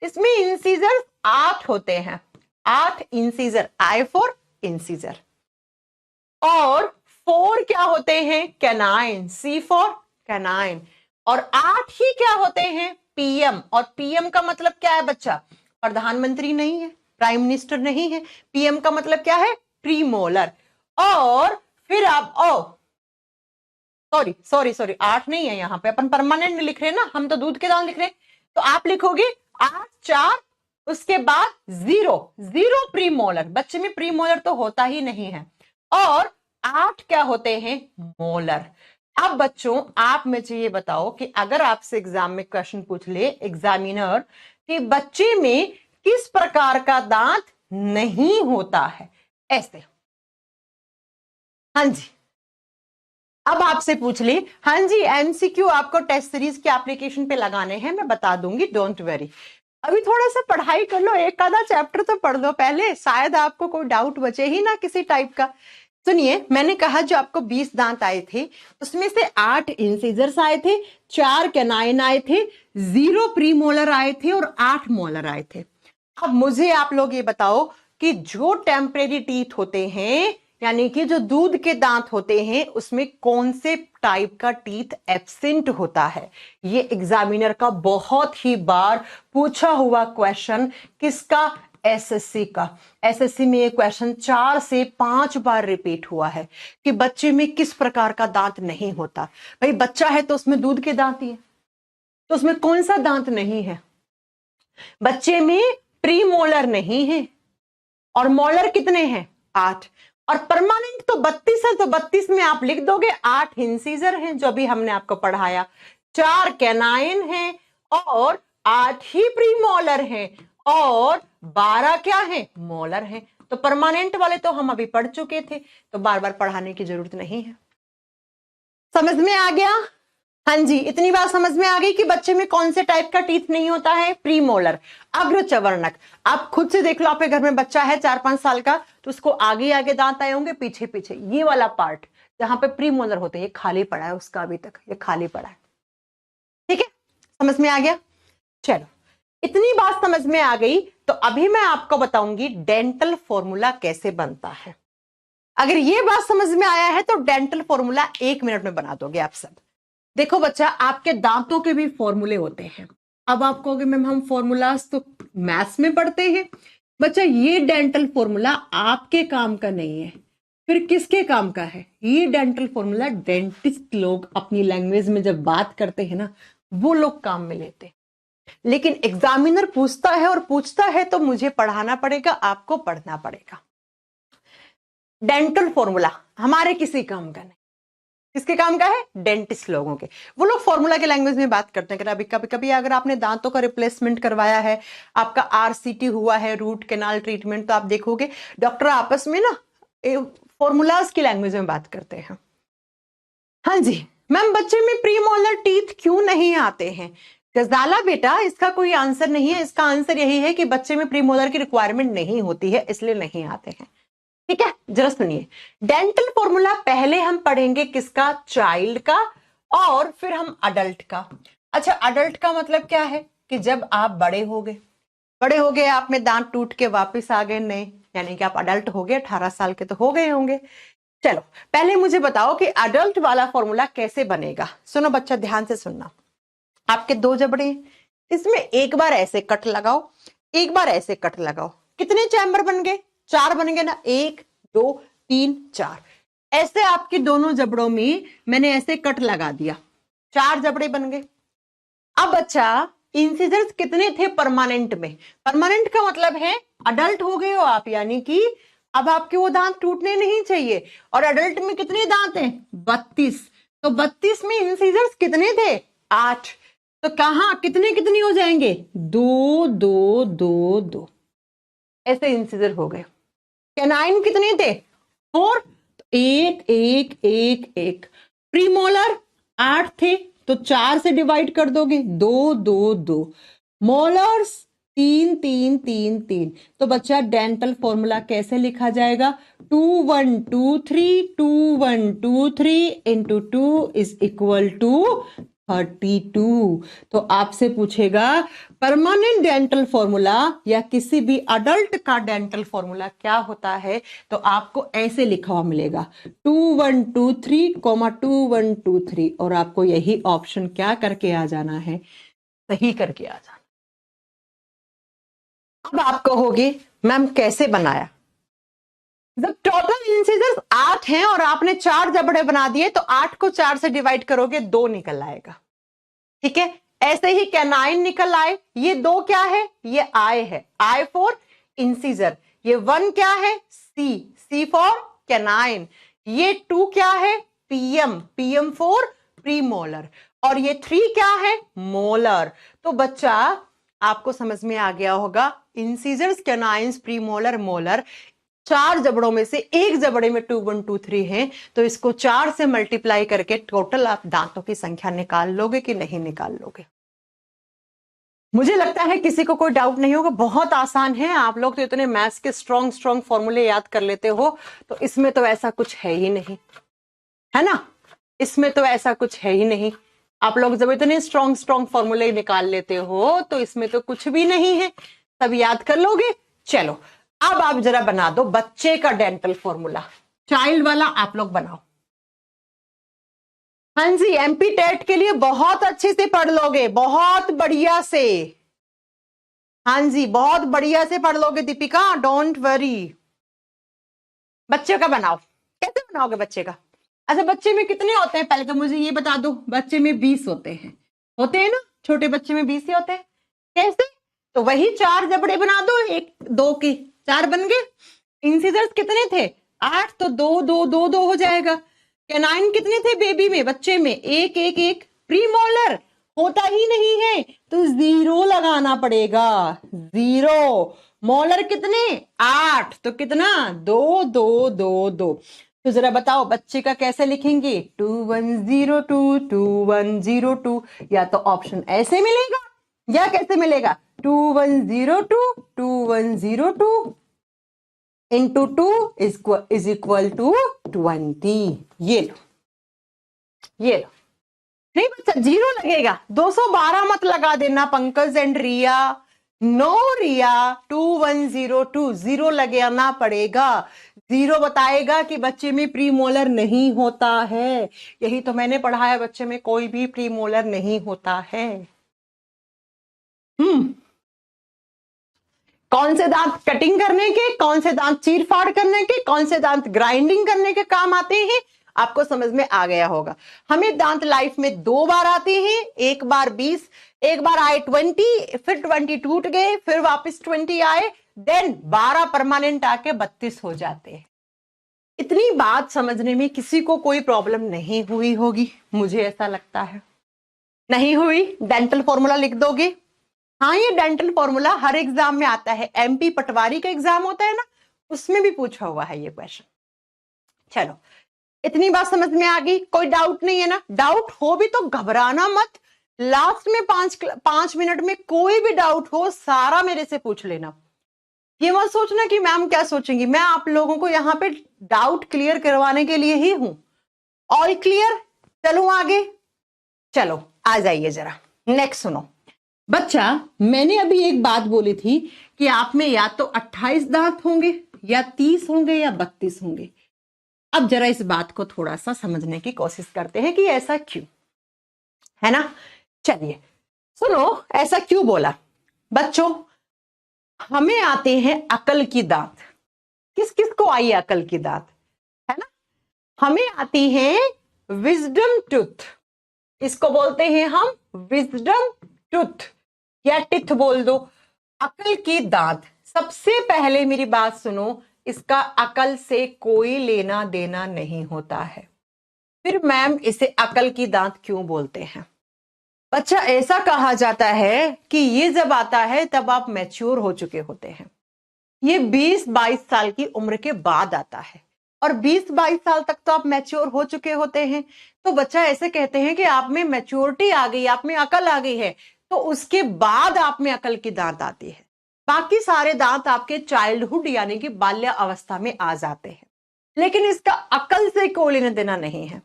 इसमें इंसीजर 8 होते हैं, 8 इंसीजर, आई फॉर इंसीजर। और 4 क्या होते हैं, कैनाइन, सी फॉर कैनाइन। और 8 ही क्या होते हैं, पीएम। और पीएम का मतलब क्या है बच्चा, प्रधानमंत्री नहीं है, प्राइम मिनिस्टर नहीं है। पीएम का मतलब क्या है, प्रीमोलर। और फिर आप सॉरी 8 नहीं है, यहां पे अपन परमानेंट लिख रहे हैं ना, हम तो दूध के दांत लिख रहे हैं। तो आप लिखोगे 8 4, उसके बाद 0 प्रीमोलर। बच्चे में प्रीमोलर तो होता ही नहीं है। और 8 क्या होते हैं, मोलर। अब बच्चों आप मुझे ये बताओ कि अगर आपसे एग्जाम में क्वेश्चन पूछ ले एग्जामिनर कि बच्चे में किस प्रकार का दांत नहीं होता है, ऐसे, हाँ जी, अब आपसे पूछ ले, हाँ जी एमसीक्यू आपको टेस्ट सीरीज के एप्लीकेशन पे लगाने हैं, मैं बता दूंगी, डोंट वेरी। अभी थोड़ा सा पढ़ाई कर लो, एक आधा चैप्टर तो पढ़ लो पहले, शायद आपको कोई डाउट बचे ही ना किसी टाइप का। सुनिए, मैंने कहा जो आपको 20 दांत आए थे उसमें से 8 इंसीजर्स आए थे, 4 कैनाइन आए थे, 0 प्रीमोलर आए थे और 8 मोलर आए थे। अब मुझे आप लोग ये बताओ कि जो टेम्परेरी टीथ होते हैं, यानी कि जो दूध के दांत होते हैं, उसमें कौन से टाइप का टीथ एब्सेंट होता है। ये एग्जामिनर का बहुत ही बार पूछा हुआ क्वेश्चन, किसका, एसएससी का। एसएससी में ये क्वेश्चन 4 से 5 बार रिपीट हुआ है कि बच्चे में किस प्रकार का दांत नहीं होता। भाई बच्चा है तो उसमें दूध के दांत ही है, तो उसमें कौन सा दांत नहीं है। बच्चे में प्री मोलर नहीं है और मोलर कितने हैं, 8। और परमानेंट तो 32 है, तो 32 में आप लिख दोगे 8 इंसीजर हैं जो भी हमने आपको पढ़ाया, 4 कैनाइन हैं और 8 ही प्री मोलर हैं और 12 क्या है, मोलर हैं। तो परमानेंट वाले तो हम अभी पढ़ चुके थे, तो बार बार पढ़ाने की जरूरत नहीं है। समझ में आ गया, हाँ जी, इतनी बात समझ में आ गई कि बच्चे में कौन से टाइप का टीथ नहीं होता है, प्रीमोलर, अग्रचवर्णक। आप खुद से देख लो, आपके घर में बच्चा है 4-5 साल का, तो उसको आगे आगे दांत आए होंगे, पीछे पीछे ये वाला पार्ट जहां पे प्रीमोलर होते हैं, ये खाली पड़ा है उसका, अभी तक ये खाली पड़ा है। ठीक है, समझ में आ गया। चलो, इतनी बात समझ में आ गई तो अभी मैं आपको बताऊंगी डेंटल फॉर्मूला कैसे बनता है। अगर ये बात समझ में आया है तो डेंटल फॉर्मूला 1 मिनट में बना दोगे आप सब। देखो बच्चा, आपके दांतों के भी फॉर्मूले होते हैं। अब आप कहोगे मैम हम फॉर्मूलाज तो मैथ्स में पढ़ते हैं। बच्चा ये डेंटल फॉर्मूला आपके काम का नहीं है, फिर किसके काम का है। ये डेंटल फॉर्मूला डेंटिस्ट लोग अपनी लैंग्वेज में जब बात करते हैं ना, वो लोग काम में लेते हैं। लेकिन एग्जामिनर पूछता है और पूछता है तो मुझे पढ़ाना पड़ेगा, आपको पढ़ना पड़ेगा। डेंटल फॉर्मूला हमारे किसी काम का नहीं, किसके काम का है, डेंटिस्ट लोगों के। वो लोग फॉर्मूला के लैंग्वेज में बात करते हैं। अभी कभी कभी अगर आपने दांतों का रिप्लेसमेंट करवाया है, आपका आरसीटी हुआ है, रूट कैनाल ट्रीटमेंट, तो आप देखोगे डॉक्टर आपस में ना फॉर्मूलाज की लैंग्वेज में बात करते हैं। हाँ जी मैम, बच्चे में प्रीमोलर टीथ क्यों नहीं आते हैं। गजाला बेटा, इसका कोई आंसर नहीं है। इसका आंसर यही है कि बच्चे में प्रीमोलर की रिक्वायरमेंट नहीं होती है, इसलिए नहीं आते हैं। ठीक है, जरा सुनिए, डेंटल फॉर्मूला पहले हम पढ़ेंगे किसका, चाइल्ड का, और फिर हम अडल्ट का। अच्छा, अडल्ट का मतलब क्या है कि जब आप बड़े हो गए, आप में दांत टूट के वापस आ गए नए, यानी कि आप अडल्ट हो गए, 18 साल के तो हो गए होंगे। चलो पहले मुझे बताओ कि अडल्ट वाला फॉर्मूला कैसे बनेगा। सुनो बच्चा, ध्यान से सुनना। आपके 2 जबड़े हैं, इसमें एक बार ऐसे कट लगाओ, एक बार ऐसे कट लगाओ। कितने चैम्बर बन गए, 4 बन गए ना, 1 2 3 4। ऐसे आपके दोनों जबड़ों में मैंने ऐसे कट लगा दिया, 4 जबड़े बन गए। अब बच्चा, इंसिजर्स कितने थे परमानेंट में। परमानेंट का मतलब है अडल्ट हो गए हो आप, यानी कि अब आपके वो दांत टूटने नहीं चाहिए। और अडल्ट में कितने दांत हैं, 32। तो 32 में इंसिजर्स कितने थे, 8। तो कहां कितने कितने हो जाएंगे, 2 2 2 2, ऐसे इंसिजर हो गए। कैनाइन कितने थे, 4। 1 1 1 1। प्रीमोलर 8 थे, तो 4 से डिवाइड कर दोगे, 2 2 2, मोलर्स 3 3 3 3। तो बच्चा डेंटल फॉर्मूला कैसे लिखा जाएगा? 2 1 2 3, 2 1 2 3 इंटू 2 इज इक्वल टू 32। तो आपसे पूछेगा परमानेंट डेंटल फॉर्मूला या किसी भी अडल्ट का डेंटल फॉर्मूला क्या होता है, तो आपको ऐसे लिखा हुआ मिलेगा 2 1 2 3, 2 1 2 3, और आपको यही ऑप्शन क्या करके आ जाना है? सही करके आ जाना। अब आप कहोगे मैम कैसे बनाया? जब टोटल इंसिजर्स 8 हैं और आपने 4 जबड़े बना दिए, तो 8 को 4 से डिवाइड करोगे, 2 निकल आएगा। ठीक है, ऐसे ही कैनाइन निकल आए। ये 2 क्या है? ये आई है, आई फॉर इंसिजर। ये 1 क्या है? सी, सी फॉर कैनाइन। ये 2 क्या है? PM, PM for premolar. और ये 3 क्या है? मोलर। तो बच्चा आपको समझ में आ गया होगा, इंसिजर्स, कैनाइन्स, प्रीमोलर, मोलर, 4 जबड़ों में से एक जबड़े में 2 1 2 3 है, तो इसको 4 से मल्टीप्लाई करके टोटल आप दांतों की संख्या निकाल लोगे कि नहीं निकाल लोगे? मुझे लगता है किसी को कोई डाउट नहीं होगा, बहुत आसान है। आप लोग तो इतने मैथ्स के स्ट्रॉन्ग स्ट्रॉन्ग फॉर्मूले याद कर लेते हो, तो इसमें तो ऐसा कुछ है ही नहीं, है ना? इसमें तो ऐसा कुछ है ही नहीं। आप लोग जब इतने स्ट्रॉन्ग स्ट्रॉन्ग फॉर्मूले निकाल लेते हो, तो इसमें तो कुछ भी नहीं है, सब याद कर लोगे। चलो अब आप जरा बना दो बच्चे का डेंटल फॉर्मूला, चाइल्ड वाला आप लोग बनाओ। हाँ जी, एमपी टेट के लिए बहुत अच्छे से पढ़ लोगे, बहुत बढ़िया से। हाँ जी, बहुत बढ़िया से पढ़ लोगे दीपिका, डोंट वरी। बच्चे का बनाओ, कैसे बनाओगे बच्चे का? अच्छा, बच्चे में कितने होते हैं पहले तो मुझे ये बता दो। बच्चे में 20 होते हैं ना? छोटे बच्चे में 20 ही होते हैं। कैसे? तो वही 4 जबड़े बना दो, 1 2 के 4 बन गए। इंसिजर्स कितने थे? 8, तो 2 2 2 2 हो जाएगा। कैनाइन कितने थे बेबी में, बच्चे में? 1 1 1। प्रीमोलर होता ही नहीं है, तो 0 लगाना पड़ेगा, 0। मोलर कितने? 8, तो कितना? 2 2 2 2। तो जरा बताओ बच्चे का कैसे लिखेंगे? 2 1 0 2 2 1 0 2। या तो ऑप्शन ऐसे मिलेगा या कैसे मिलेगा? 2 1 0 2 2 1 0 2 इंटू 2 इज इक्वल टू 20। ये लो, ये लो। नहीं बच्चा, 0 लगेगा, 212 मत लगा देना पंकज एंड रिया। नो रिया, 2 1 0 2, 0 लगाना पड़ेगा। 0 बताएगा कि बच्चे में प्रीमोलर नहीं होता है। यही तो मैंने पढ़ा है, बच्चे में कोई भी प्रीमोलर नहीं होता है। कौन से दांत कटिंग करने के, कौन से दांत चीर फाड़ करने के, कौन से दांत ग्राइंडिंग करने के काम आते हैं, आपको समझ में आ गया होगा। हमें दांत लाइफ में 2 बार आते हैं, एक बार 20, एक बार आए 20, फिर 20 टूट गए, फिर वापस 20 आए, देन 12 परमानेंट आके 32 हो जाते हैं। इतनी बात समझने में किसी को कोई प्रॉब्लम नहीं हुई होगी, मुझे ऐसा लगता है। नहीं हुई? डेंटल फॉर्मूला लिख दोगे? हाँ, ये डेंटल फॉर्मूला हर एग्जाम में आता है। एमपी पटवारी का एग्जाम होता है ना, उसमें भी पूछा हुआ है ये क्वेश्चन। चलो, इतनी बात समझ में आ गई, कोई डाउट नहीं है ना? डाउट हो भी तो घबराना मत, लास्ट में 5 मिनट में कोई भी डाउट हो सारा मेरे से पूछ लेना। ये मत सोचना कि मैम क्या सोचेंगी, मैं आप लोगों को यहाँ पे डाउट क्लियर करवाने के लिए ही हूं। All clear? चलो आगे, चलो आ जाइए जरा, नेक्स्ट सुनो। बच्चा, मैंने अभी एक बात बोली थी कि आप में या तो 28 दांत होंगे, या 30 होंगे, या 32 होंगे। अब जरा इस बात को थोड़ा सा समझने की कोशिश करते हैं कि ऐसा क्यों है ना। चलिए सुनो, ऐसा क्यों बोला। बच्चों, हमें आते हैं अकल की दांत। किस किस को आई अकल की दांत, है ना? हमें आती है विजडम टूथ, इसको बोलते हैं हम विजडम टूथ या टिथ बोल दो। अकल की दांत, सबसे पहले मेरी बात सुनो, इसका अकल से कोई लेना देना नहीं होता है। फिर मैम इसे अकल की दांत क्यों बोलते हैं? बच्चा, ऐसा कहा जाता है कि ये जब आता है तब आप मैच्योर हो चुके होते हैं। ये 20-22 साल की उम्र के बाद आता है। और 20-22 साल तक तो आप मैच्योर हो चुके होते हैं। तो बच्चा ऐसे कहते हैं कि आप में मैच्योरिटी आ गई, आप में अकल आ गई है, तो उसके बाद आप में अकल की दांत आती है। बाकी सारे दांत आपके चाइल्डहुड यानी कि बाल्य अवस्था में आ जाते हैं, लेकिन इसका अकल से कोई लेना देना नहीं है।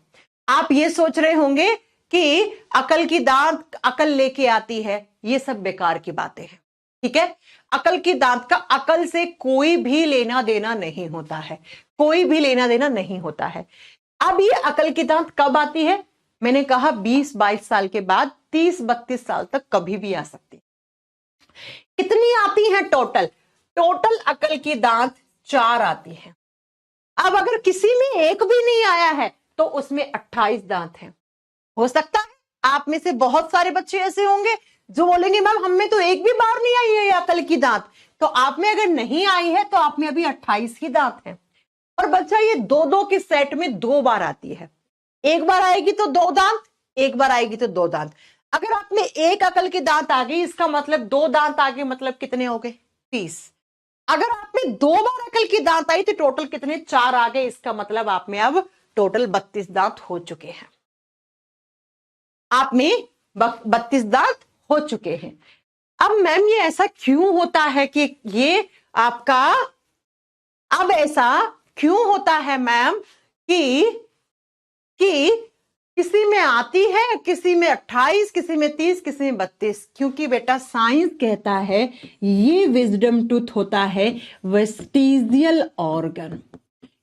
आप ये सोच रहे होंगे कि अकल की दांत अकल लेके आती है, ये सब बेकार की बातें हैं। ठीक है, अकल की दांत का अकल से कोई भी लेना देना नहीं होता है, कोई भी लेना देना नहीं होता है। अब ये अकल की दांत कब आती है? मैंने कहा 20-22 साल के बाद, 30-32 साल तक कभी भी आ सकती है। कितनी आती है टोटल? टोटल अकल की दांत 4 आती है। अब अगर किसी में एक भी नहीं आया है तो उसमें 28 दांत हैं। हो सकता है आप में से बहुत सारे बच्चे ऐसे होंगे जो बोलेंगे मैम हमें तो एक भी बार नहीं आई है ये अकल की दांत। तो आप में अगर नहीं आई है तो आप में अभी 28 ही दांत हैं। और बच्चा ये 2-2 के सेट में 2 बार आती है। एक बार आएगी तो 2 दांत, एक बार आएगी तो 2 दांत। अगर आप में एक अकल की दांत आ गई, इसका मतलब 2 दांत आ गए, मतलब कितने हो गए? 30। अगर आप में 2 बार अकल की दांत आई तो टोटल कितने? 4 आ गए। इसका मतलब आप में अब टोटल 32 दांत हो चुके हैं। आप में 32 दांत हो चुके हैं। अब मैम ये ऐसा क्यों होता है कि ये आपका, अब ऐसा क्यों होता है मैम कि किसी में आती है, किसी में 28, किसी में 30, किसी में 32? क्योंकि बेटा साइंस कहता है ये विजडम टूथ होता है वेस्टिजियल ऑर्गन।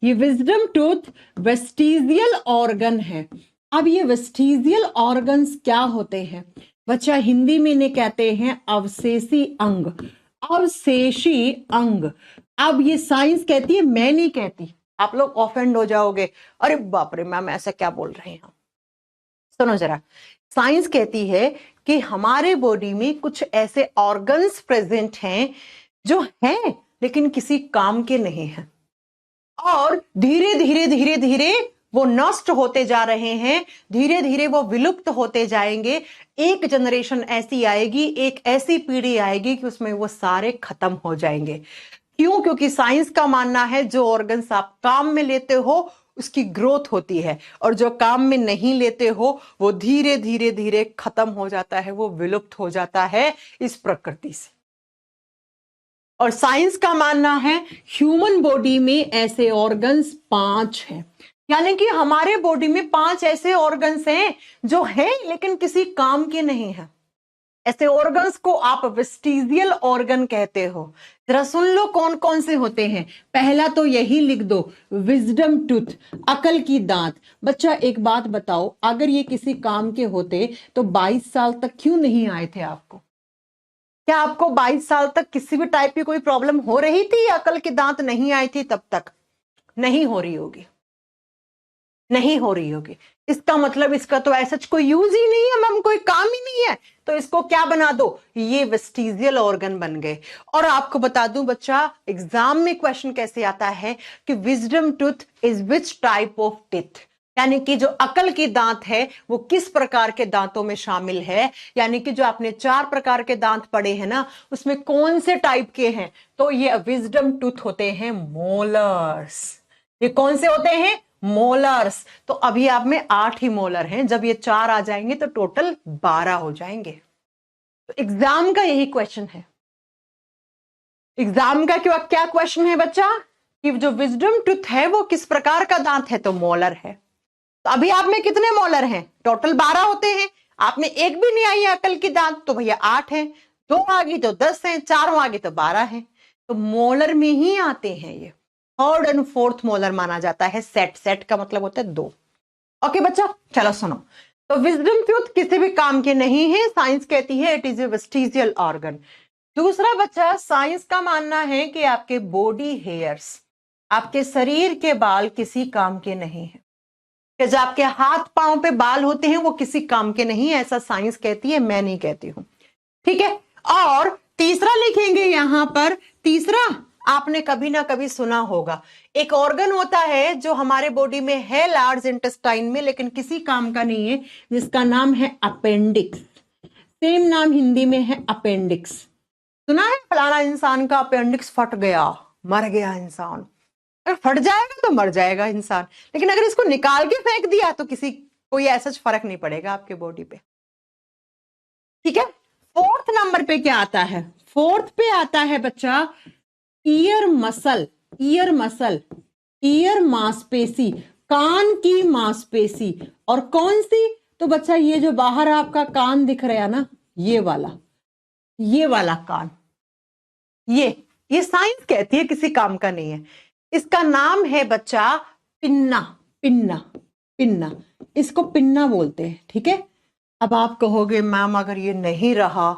ये विजडम टूथ वेस्टिजियल ऑर्गन है। अब ये वेस्टिजियल ऑर्गन्स क्या होते हैं बच्चा? हिंदी में इन्हें कहते हैं अवशेषी अंग, अवशेषी अंग। अब ये साइंस कहती है, मैं नहीं कहती। आप लोग ऑफेंड हो जाओगे, अरे बाप रे मैम ऐसा क्या बोल रहे हैं। सुनो जरा, साइंस कहती है कि हमारे बॉडी में कुछ ऐसे ऑर्गन्स प्रेजेंट हैं जो हैं लेकिन किसी काम के नहीं हैं, और धीरे धीरे धीरे धीरे वो नष्ट होते जा रहे हैं, धीरे धीरे वो विलुप्त होते जाएंगे। एक जनरेशन ऐसी आएगी, एक ऐसी पीढ़ी आएगी कि उसमें वो सारे खत्म हो जाएंगे। क्यों? क्योंकि साइंस का मानना है जो ऑर्गन्स आप काम में लेते हो उसकी ग्रोथ होती है, और जो काम में नहीं लेते हो वो धीरे धीरे धीरे खत्म हो जाता है, वो विलुप्त हो जाता है इस प्रकृति से। और साइंस का मानना है ह्यूमन बॉडी में ऐसे ऑर्गन्स 5 हैं, यानी कि हमारे बॉडी में 5 ऐसे ऑर्गन्स हैं जो हैं लेकिन किसी काम के नहीं हैं। ऐसे ऑर्गन्स को आप वेस्टिजियल ऑर्गन कहते हो। जरा सुन लो कौन कौन से होते हैं। पहला तो यही लिख दो, विजडम टूथ, अकल की दांत। बच्चा एक बात बताओ, अगर ये किसी काम के होते तो 22 साल तक क्यों नहीं आए थे आपको? क्या आपको 22 साल तक किसी भी टाइप की कोई प्रॉब्लम हो रही थी? अकल की दांत नहीं आई थी तब तक? नहीं हो रही होगी, नहीं हो रही होगी। इसका मतलब इसका तो ऐसा कोई यूज ही नहीं है मैम, कोई काम ही नहीं है, तो इसको क्या बना दो? ये वेस्टिजियल ऑर्गन बन गए। और आपको बता दूं बच्चा, एग्जाम में क्वेश्चन कैसे आता है कि wisdom tooth is which type of teeth, यानी कि जो अकल की दांत है वो किस प्रकार के दांतों में शामिल है। यानी कि जो आपने 4 प्रकार के दांत पढ़े हैं ना, उसमें कौन से टाइप के हैं? तो ये विजडम टूथ होते हैं मोलर्स। ये कौन से होते हैं? मोलर्स। तो अभी आप में 8 ही मोलर हैं, जब ये 4 आ जाएंगे तो टोटल 12 हो जाएंगे। तो एग्जाम का यही क्वेश्चन है। एग्जाम का क्या क्वेश्चन है बच्चा? कि जो विजडम टूथ है वो किस प्रकार का दांत है? तो मोलर है। तो अभी आप में कितने मोलर हैं? टोटल 12 होते हैं। आप में एक भी नहीं आई है अकल की दांत, तो भैया 8 हैं। 2 आ गई तो 10 हैं, 4 आ गई तो 12 हैं। तो मोलर में ही आते हैं ये। 3rd and 4th मोलर माना जाता है। सेट का मतलब होता है 2। ओके बच्चा, चलो सुनो। तो विजडम टूथ किसी भी काम के नहीं है। साइंस कहती है it is a vestigial organ. दूसरा बच्चा, साइंस का मानना है कि आपके बॉडी हेयर्स, आपके शरीर के बाल किसी काम के नहीं है। कि जो आपके हाथ पांव पे बाल होते हैं वो किसी काम के नहीं है, ऐसा साइंस कहती है, मैं नहीं कहती हूं। ठीक है। और तीसरा लिखेंगे यहां पर, तीसरा आपने कभी ना कभी सुना होगा, एक ऑर्गन होता है जो हमारे बॉडी में है लार्ज इंटेस्टाइन में, लेकिन किसी काम का नहीं है, जिसका नाम है अपेंडिक्स। सेम नाम हिंदी में है अपेंडिक्स। सुना है फलाना इंसान का अपेंडिक्स फट गया, मर गया इंसान। अगर फट जाएगा तो मर जाएगा इंसान, लेकिन अगर इसको निकाल के फेंक दिया तो किसी कोई ऐसा फर्क नहीं पड़ेगा आपके बॉडी पे। ठीक है, फोर्थ नंबर पे क्या आता है? फोर्थ पे आता है बच्चा ear muscle. Ear muscle, year मांसपेशी, कान की मांसपेशी। और कौन सी? तो बच्चा ये जो बाहर आपका कान दिख रहा है ना, ये वाला कान, ये साइंस कहती है किसी काम का नहीं है। इसका नाम है बच्चा पिन्ना। पिन्ना, पिन्ना, इसको पिन्ना बोलते हैं। ठीक है, अब आप कहोगे मैम अगर ये नहीं रहा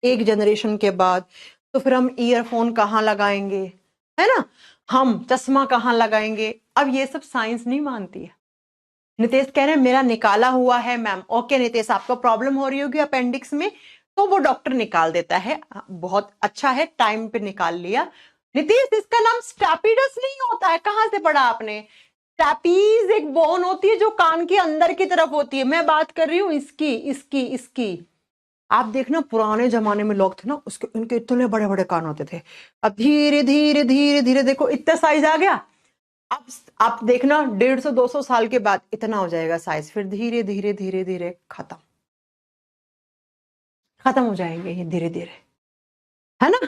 एक जनरेशन के बाद तो फिर हम ईयरफोन कहाँ लगाएंगे, है ना, हम चश्मा कहाँ लगाएंगे? अब ये सब साइंस नहीं मानती है। नितेश कह रहे हैं मेरा निकाला हुआ है मैम। ओके नितेश, आपको प्रॉब्लम हो रही होगी अपेंडिक्स में, तो वो डॉक्टर निकाल देता है। बहुत अच्छा है, टाइम पे निकाल लिया। नितेश, इसका नाम स्टैपिडस नहीं होता है, कहां से पढ़ा आपने? स्टैपीज एक बोन होती है जो कान के अंदर की तरफ होती है। मैं बात कर रही हूं इसकी इसकी इसकी। आप देखना पुराने जमाने में लोग थे ना, उसके उनके इतने बड़े बड़े कान होते थे। अब धीरे धीरे धीरे धीरे देखो इतना साइज आ गया। अब आप देखना 150-200 साल के बाद इतना हो जाएगा साइज, फिर धीरे धीरे धीरे धीरे खत्म हो जाएंगे ये धीरे धीरे, है ना।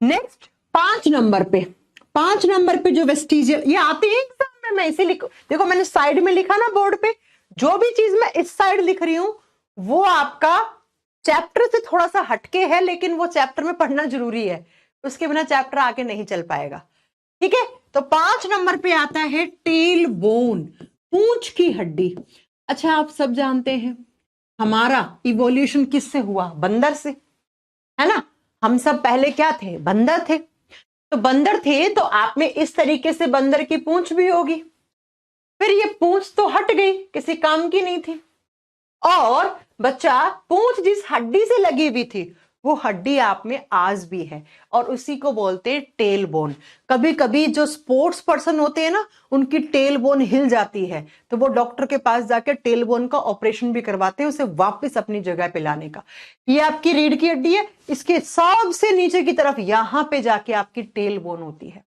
नेक्स्ट 5 नंबर पे जो वेस्टिजियल, ये आते हैं एग्जाम में, मैं इसे लिखो, देखो मैंने साइड में लिखा ना बोर्ड पे, जो भी चीज मैं इस साइड लिख रही हूं वो आपका चैप्टर से थोड़ा सा हटके है, लेकिन वो चैप्टर में पढ़ना जरूरी है, उसके बिना चैप्टर आगे नहीं चल पाएगा। ठीक है, तो 5 नंबर पे आता है टेल बोन, पूंछ की हड्डी। अच्छा, आप सब जानते हैं हमारा इवोल्यूशन किससे हुआ? बंदर से, है ना। हम सब पहले क्या थे? बंदर थे। तो बंदर थे तो आप में इस तरीके से बंदर की पूंछ भी होगी। फिर ये पूंछ तो हट गई, किसी काम की नहीं थी। और बच्चा पूंछ जिस हड्डी से लगी हुई थी वो हड्डी आप में आज भी है, और उसी को बोलते हैं टेल बोन। कभी कभी जो स्पोर्ट्स पर्सन होते हैं ना, उनकी टेल बोन हिल जाती है, तो वो डॉक्टर के पास जाकर टेल बोन का ऑपरेशन भी करवाते हैं, उसे वापस अपनी जगह पे लाने का। ये आपकी रीढ़ की हड्डी है, इसके सबसे नीचे की तरफ यहां पे जाके आपकी टेल बोन होती है,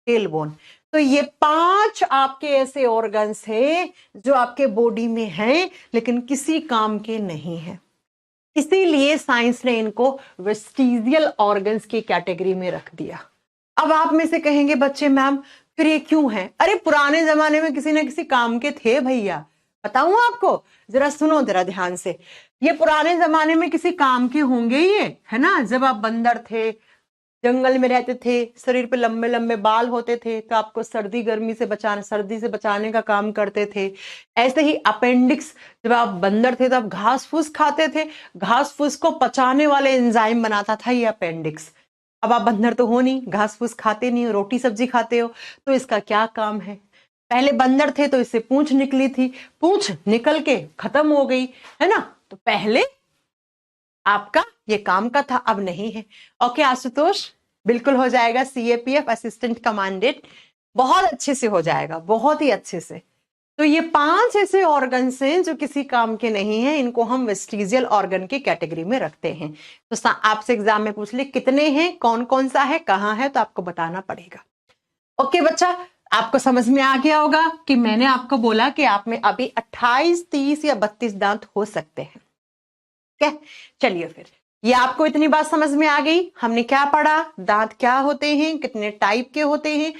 टेल बोन। तो ये 5 आपके ऐसे ऑर्गन्स हैं जो आपके बॉडी में हैं लेकिन किसी काम के नहीं है, इसीलिए साइंस ने इनको वेस्टिजियल ऑर्गन्स की कैटेगरी में रख दिया। अब आप में से कहेंगे बच्चे मैम फिर ये क्यों है? अरे पुराने जमाने में किसी ना किसी काम के थे भैया, बताऊं आपको, जरा सुनो जरा ध्यान से। ये पुराने जमाने में किसी काम के होंगे ये, है ना। जब आप बंदर थे, जंगल में रहते थे, शरीर पे लंबे लंबे बाल होते थे, तो आपको सर्दी से बचाने का काम करते थे। ऐसे ही अपेंडिक्स, जब आप बंदर थे तो आप घास फूस खाते थे, घास फूस को पचाने वाले एंजाइम बनाता था ये अपेंडिक्स। अब आप बंदर तो हो नहीं, घास फूस खाते नहीं हो, रोटी सब्जी खाते हो, तो इसका क्या काम है? पहले बंदर थे तो इससे पूंछ निकली थी, पूंछ निकल के खत्म हो गई, है ना। तो पहले आपका ये काम का था, अब नहीं है। ओके आशुतोष, बिल्कुल हो जाएगा, CAPF असिस्टेंट कमांडेंट, बहुत अच्छे से हो जाएगा, बहुत ही अच्छे से। तो ये 5 ऐसे ऑर्गन्स हैं जो किसी काम के नहीं हैं, इनको हम वेस्टिजियल ऑर्गन की कैटेगरी में रखते हैं। तो आपसे एग्जाम में पूछ ले कितने हैं, कौन कौन सा है, कहां है, तो आपको बताना पड़ेगा। ओके बच्चा, आपको समझ में आ गया होगा कि मैंने आपको बोला कि आप में अभी 28, 30 या 32 दांत हो सकते हैं। चलिए फिर, ये आपको इतनी बात समझ में आ गई। हमने क्या पढ़ा, दांत क्या होते हैं, कितने टाइप के होते हैं,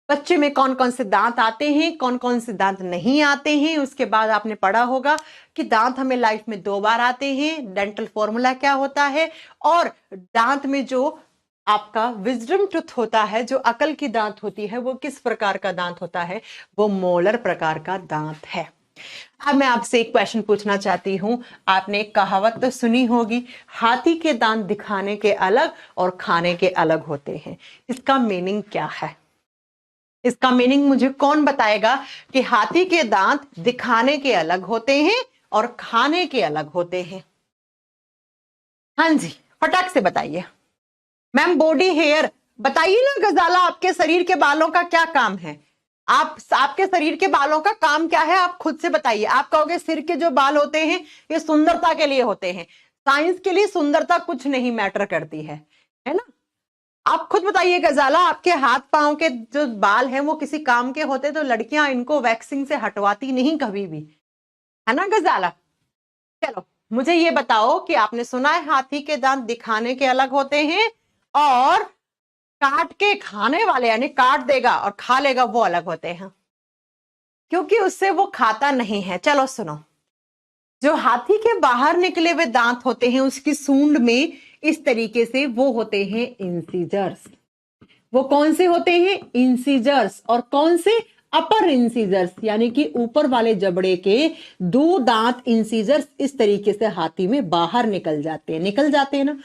बच्चे में कौन कौन से दांत आते हैं, कौन कौन से दांत नहीं आते हैं। उसके बाद आपने पढ़ा होगा कि दांत हमें लाइफ में 2 बार आते हैं, डेंटल फॉर्मूला क्या होता है, और दांत में जो आपका विजडम टूथ होता है, जो अकल की दांत होती है, वो किस प्रकार का दांत होता है, वो मोलर प्रकार का दांत है। अब मैं आपसे एक क्वेश्चन पूछना चाहती हूं। आपने एक कहावत तो सुनी होगी, हाथी के दांत दिखाने के अलग और खाने के अलग होते हैं। इसका मीनिंग क्या है? इसका मीनिंग मुझे कौन बताएगा कि हाथी के दांत दिखाने के अलग होते हैं और खाने के अलग होते हैं? हाँ जी, फटाक से बताइए। मैम बॉडी हेयर, बताइए ना गजाला, आपके शरीर के बालों का क्या काम है? आपके शरीर के बालों का काम क्या है, आप खुद से बताइए। आप कहोगे सिर के जो बाल होते हैं ये सुंदरता के लिए होते हैं। साइंस के लिए सुंदरता कुछ नहीं मैटर करती है ना। आप खुद बताइए गजाला, आपके हाथ पांव के जो बाल हैं वो किसी काम के होते तो लड़कियां इनको वैक्सिंग से हटवाती नहीं कभी भी, है ना गजाला। चलो मुझे ये बताओ कि आपने सुना है हाथी के दांत दिखाने के अलग होते हैं और काट के खाने वाले यानी काट देगा और खा लेगा वो अलग होते हैं, क्योंकि उससे वो खाता नहीं है। चलो सुनो, जो हाथी के बाहर निकले हुए दांत होते हैं उसकी सूंड में इस तरीके से, वो होते हैं इंसीजर्स। वो कौन से होते हैं? इंसीजर्स। और कौन से? अपर इंसीजर्स, यानी कि ऊपर वाले जबड़े के 2 दांत इंसीजर्स इस तरीके से हाथी में बाहर निकल जाते हैं ना।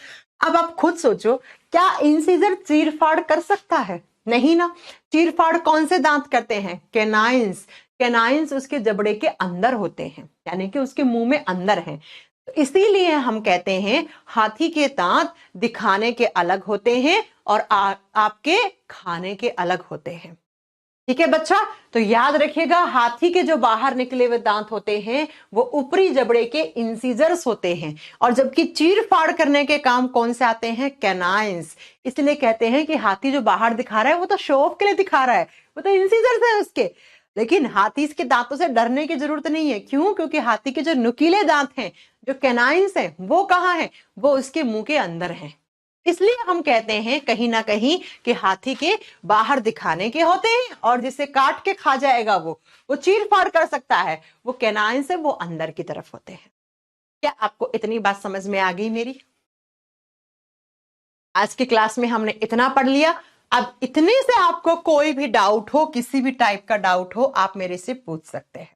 अब आप खुद सोचो, क्या इंसीजर चीरफाड़ कर सकता है? नहीं ना। चीरफाड़ कौन से दांत करते हैं? कैनाइंस। कैनाइंस उसके जबड़े के अंदर होते हैं, यानी कि उसके मुंह में अंदर हैं। तो इसीलिए हम कहते हैं हाथी के दांत दिखाने के अलग होते हैं और आपके खाने के अलग होते हैं। ठीक है बच्चा, तो याद रखिएगा, हाथी के जो बाहर निकले हुए दांत होते हैं वो ऊपरी जबड़े के इंसीजर्स होते हैं, और जबकि चीर फाड़ करने के काम कौन से आते हैं? कैनाइंस। इसलिए कहते हैं कि हाथी जो बाहर दिखा रहा है वो तो शो ऑफ के लिए दिखा रहा है, वो तो इंसीजर्स है उसके। लेकिन हाथी इसके दांतों से डरने की जरूरत नहीं है। क्यों? क्योंकि हाथी के जो नुकीले दांत हैं, जो कैनाइंस हैं, वो कहां हैं? वो उसके मुंह के अंदर हैं। इसलिए हम कहते हैं कहीं ना कहीं कि हाथी के बाहर दिखाने के होते हैं और जिसे काट के खा जाएगा वो चीर फाड़ कर सकता है, वो कैनाइंस है, वो अंदर की तरफ होते हैं। क्या आपको इतनी बात समझ में आ गई मेरी? आज की क्लास में हमने इतना पढ़ लिया। अब इतने से आपको कोई भी डाउट हो, किसी भी टाइप का डाउट हो, आप मेरे से पूछ सकते हैं।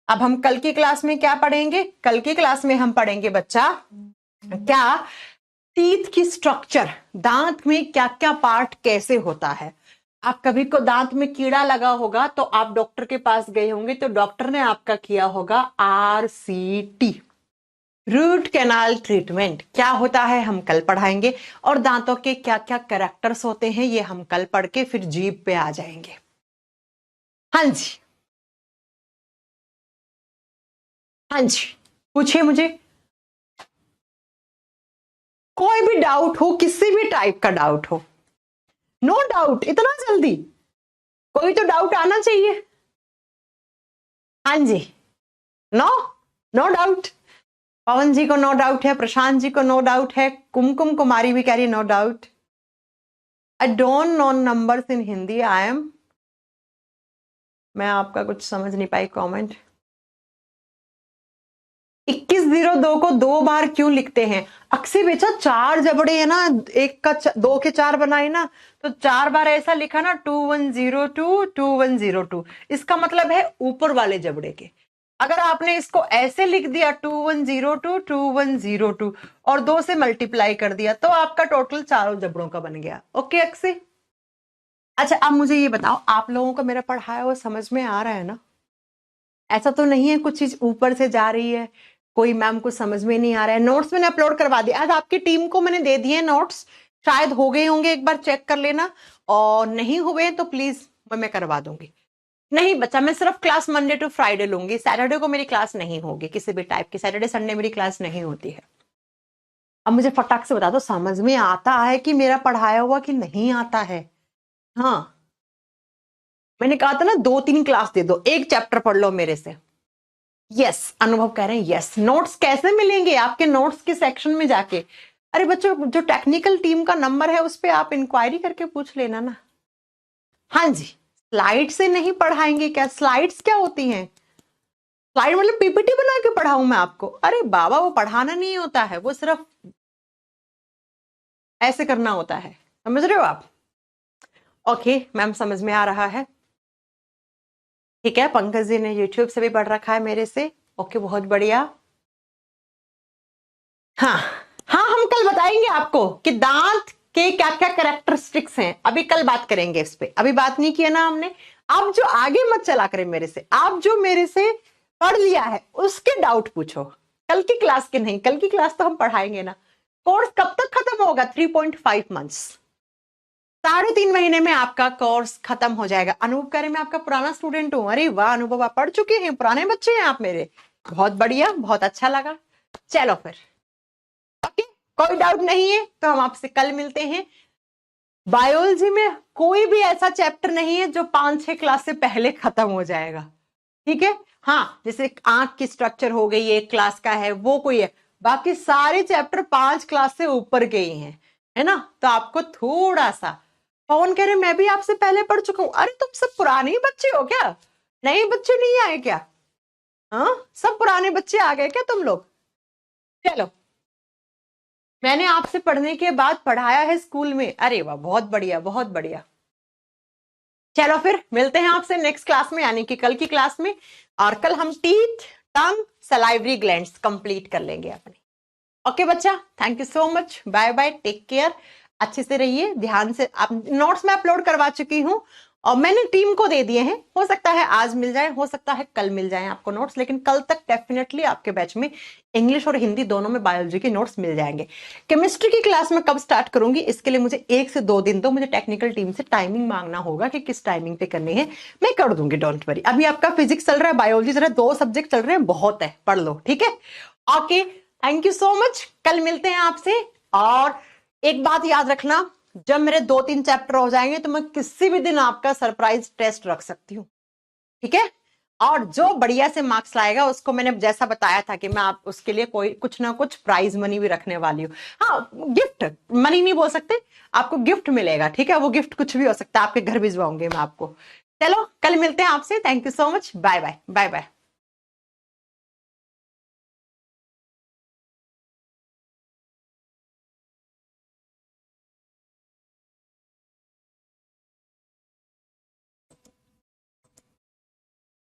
अब हम कल की क्लास में क्या पढ़ेंगे? कल की क्लास में हम पढ़ेंगे बच्चा क्या, टीथ की स्ट्रक्चर, दांत में क्या क्या पार्ट कैसे होता है। आप कभी को दांत में कीड़ा लगा होगा तो आप डॉक्टर के पास गए होंगे, तो डॉक्टर ने आपका किया होगा RCT, रूट कैनाल ट्रीटमेंट। क्या होता है हम कल पढ़ाएंगे, और दांतों के क्या क्या कैरेक्टर्स होते हैं ये हम कल पढ़ के फिर जीभ पे आ जाएंगे। हाँ जी, हाँ जी, पूछिए मुझे, कोई भी डाउट हो, किसी भी टाइप का डाउट हो। नो डाउट, इतना जल्दी? कोई तो डाउट आना चाहिए। हाँ जी, नो, नो डाउट। पवन जी को नो डाउट है, प्रशांत जी को नो डाउट है, कुमकुम कुमारी भी कह रही no doubt. I don't know numbers in Hindi, I am, मैं आपका कुछ समझ नहीं पाई कमेंट। 2102 को 2 बार क्यों लिखते हैं? अक्सी बेचा 4 जबड़े है ना, एक का 2 के 4 बनाए ना, तो 4 बार ऐसा लिखा ना, 2102 2102। इसका मतलब है ऊपर वाले जबड़े के। अगर आपने इसको ऐसे लिख दिया 2102 2102 और 2 से मल्टीप्लाई कर दिया तो आपका टोटल चारों जबड़ों का बन गया। ओके अक्सी? अच्छा अब मुझे ये बताओ, आप लोगों को मेरा पढ़ाया हुआ समझ में आ रहा है ना? ऐसा तो नहीं है कुछ चीज ऊपर से जा रही है, कोई मैम को समझ में नहीं आ रहा है? नोट्स मैंने अपलोड करवा दिया, आज आपकी टीम को मैंने दे दिए नोट्स, शायद हो गए होंगे, एक बार चेक कर लेना, और नहीं हुए तो प्लीज मैं करवा दूंगी। नहीं बच्चा, मैं सिर्फ क्लास मंडे टू फ्राइडे लूंगी, सैटरडे को मेरी क्लास नहीं होगी किसी भी टाइप की, सैटरडे संडे मेरी क्लास नहीं होती है। अब मुझे फटाक से बता दो, समझ में आता है कि मेरा पढ़ाया हुआ कि नहीं आता है? हाँ, मैंने कहा था ना 2-3 क्लास दे दो, एक चैप्टर पढ़ लो मेरे से। यस, अनुभव कह रहे हैं यस। नोट्स कैसे मिलेंगे? आपके नोट्स के सेक्शन में जाके। अरे बच्चों, जो टेक्निकल टीम का नंबर है उस पर आप इंक्वायरी करके पूछ लेना ना। हाँ जी, स्लाइड से नहीं पढ़ाएंगे क्या? स्लाइड्स क्या होती हैं? स्लाइड मतलब पीपीटी बना के पढ़ाऊं मैं आपको? अरे बाबा, वो पढ़ाना नहीं होता है, वो सिर्फ ऐसे करना होता है, समझ रहे हो आप? ओके मैम, समझ में आ रहा है। ठीक है, पंकज जी ने यूट्यूब से भी पढ़ रखा है मेरे से। ओके, बहुत बढ़िया। हाँ हाँ, हम कल बताएंगे आपको कि दांत के क्या क्या कैरेक्टरिस्टिक्स हैं, अभी कल बात करेंगे इस पे, अभी बात नहीं किया ना हमने। आप जो आगे मत चला करें मेरे से, आप जो मेरे से पढ़ लिया है उसके डाउट पूछो, कल की क्लास के नहीं। कल की क्लास तो हम पढ़ाएंगे ना। कोर्स कब तक खत्म होगा? 3.5 मंथ्स, 3.5 महीने में आपका कोर्स खत्म हो जाएगा। अनुभव कह रहे मैं आपका पुराना स्टूडेंट हूं। अरे वाह अनुभव, आप पढ़ चुके हैं, पुराने बच्चे हैं आप मेरे, बहुत बढ़िया, बहुत अच्छा लगा। चलो फिर, ओके, कोई डाउट नहीं है तो हम आपसे कल मिलते हैं। बायोलॉजी में कोई भी ऐसा चैप्टर नहीं है जो 5-6 क्लास से पहले खत्म हो जाएगा, ठीक है। हाँ, जैसे आंख की स्ट्रक्चर हो गई, एक क्लास का है वो कोई है, बाकी सारे चैप्टर 5 क्लास से ऊपर के ही हैं, है ना। तो आपको थोड़ा सा, पवन कह रहे मैं भी आपसे पहले पढ़ चुका हूं। अरे तुम सब पुराने ही बच्चे हो क्या, नए बच्चे नहीं आए क्या? हाँ, सब पुराने बच्चे आ गए क्या तुम लोग? चलो, मैंने आपसे पढ़ने के बाद पढ़ाया है स्कूल में, अरे वाह, बहुत बढ़िया बहुत बढ़िया। चलो फिर मिलते हैं आपसे नेक्स्ट क्लास में, यानी कि कल की क्लास में। और कल हम teeth, tongue, salivary glands complete कर लेंगे अपने। ओके बच्चा, thank you so much, bye bye, take care, अच्छे से रहिए, ध्यान से। आप नोट्स में अपलोड करवा चुकी हूँ और मैंने टीम को दे दिए हैं, हो सकता है आज मिल जाए, हो सकता है कल मिल जाए आपको नोट्स, लेकिन कल तक डेफिनेटली आपके बैच में इंग्लिश और हिंदी दोनों में बायोलॉजी के नोट्स मिल जाएंगे। केमिस्ट्री की क्लास में कब स्टार्ट करूंगी इसके लिए मुझे 1 से 2 दिन दो, मुझे टेक्निकल टीम से टाइमिंग मांगना होगा कि किस टाइमिंग पे करनी है, मैं कर दूंगी, डोंट वरी। अभी आपका फिजिक्स चल रहा है, बायोलॉजी चल रहा है, 2 सब्जेक्ट चल रहे हैं, बहुत है, पढ़ लो, ठीक है। Okay, thank you so much, कल मिलते हैं आपसे। और एक बात याद रखना, जब मेरे 2-3 चैप्टर हो जाएंगे तो मैं किसी भी दिन आपका सरप्राइज टेस्ट रख सकती हूँ, ठीक है। और जो बढ़िया से मार्क्स लाएगा उसको, मैंने जैसा बताया था कि मैं आप उसके लिए कोई कुछ ना कुछ प्राइज मनी भी रखने वाली हूँ। हाँ, गिफ्ट मनी नहीं बोल सकते, आपको गिफ्ट मिलेगा, ठीक है। वो गिफ्ट कुछ भी हो सकता है, आपके घर भिजवाऊंगे मैं आपको। चलो, कल मिलते हैं आपसे, thank you so much, bye bye, bye bye.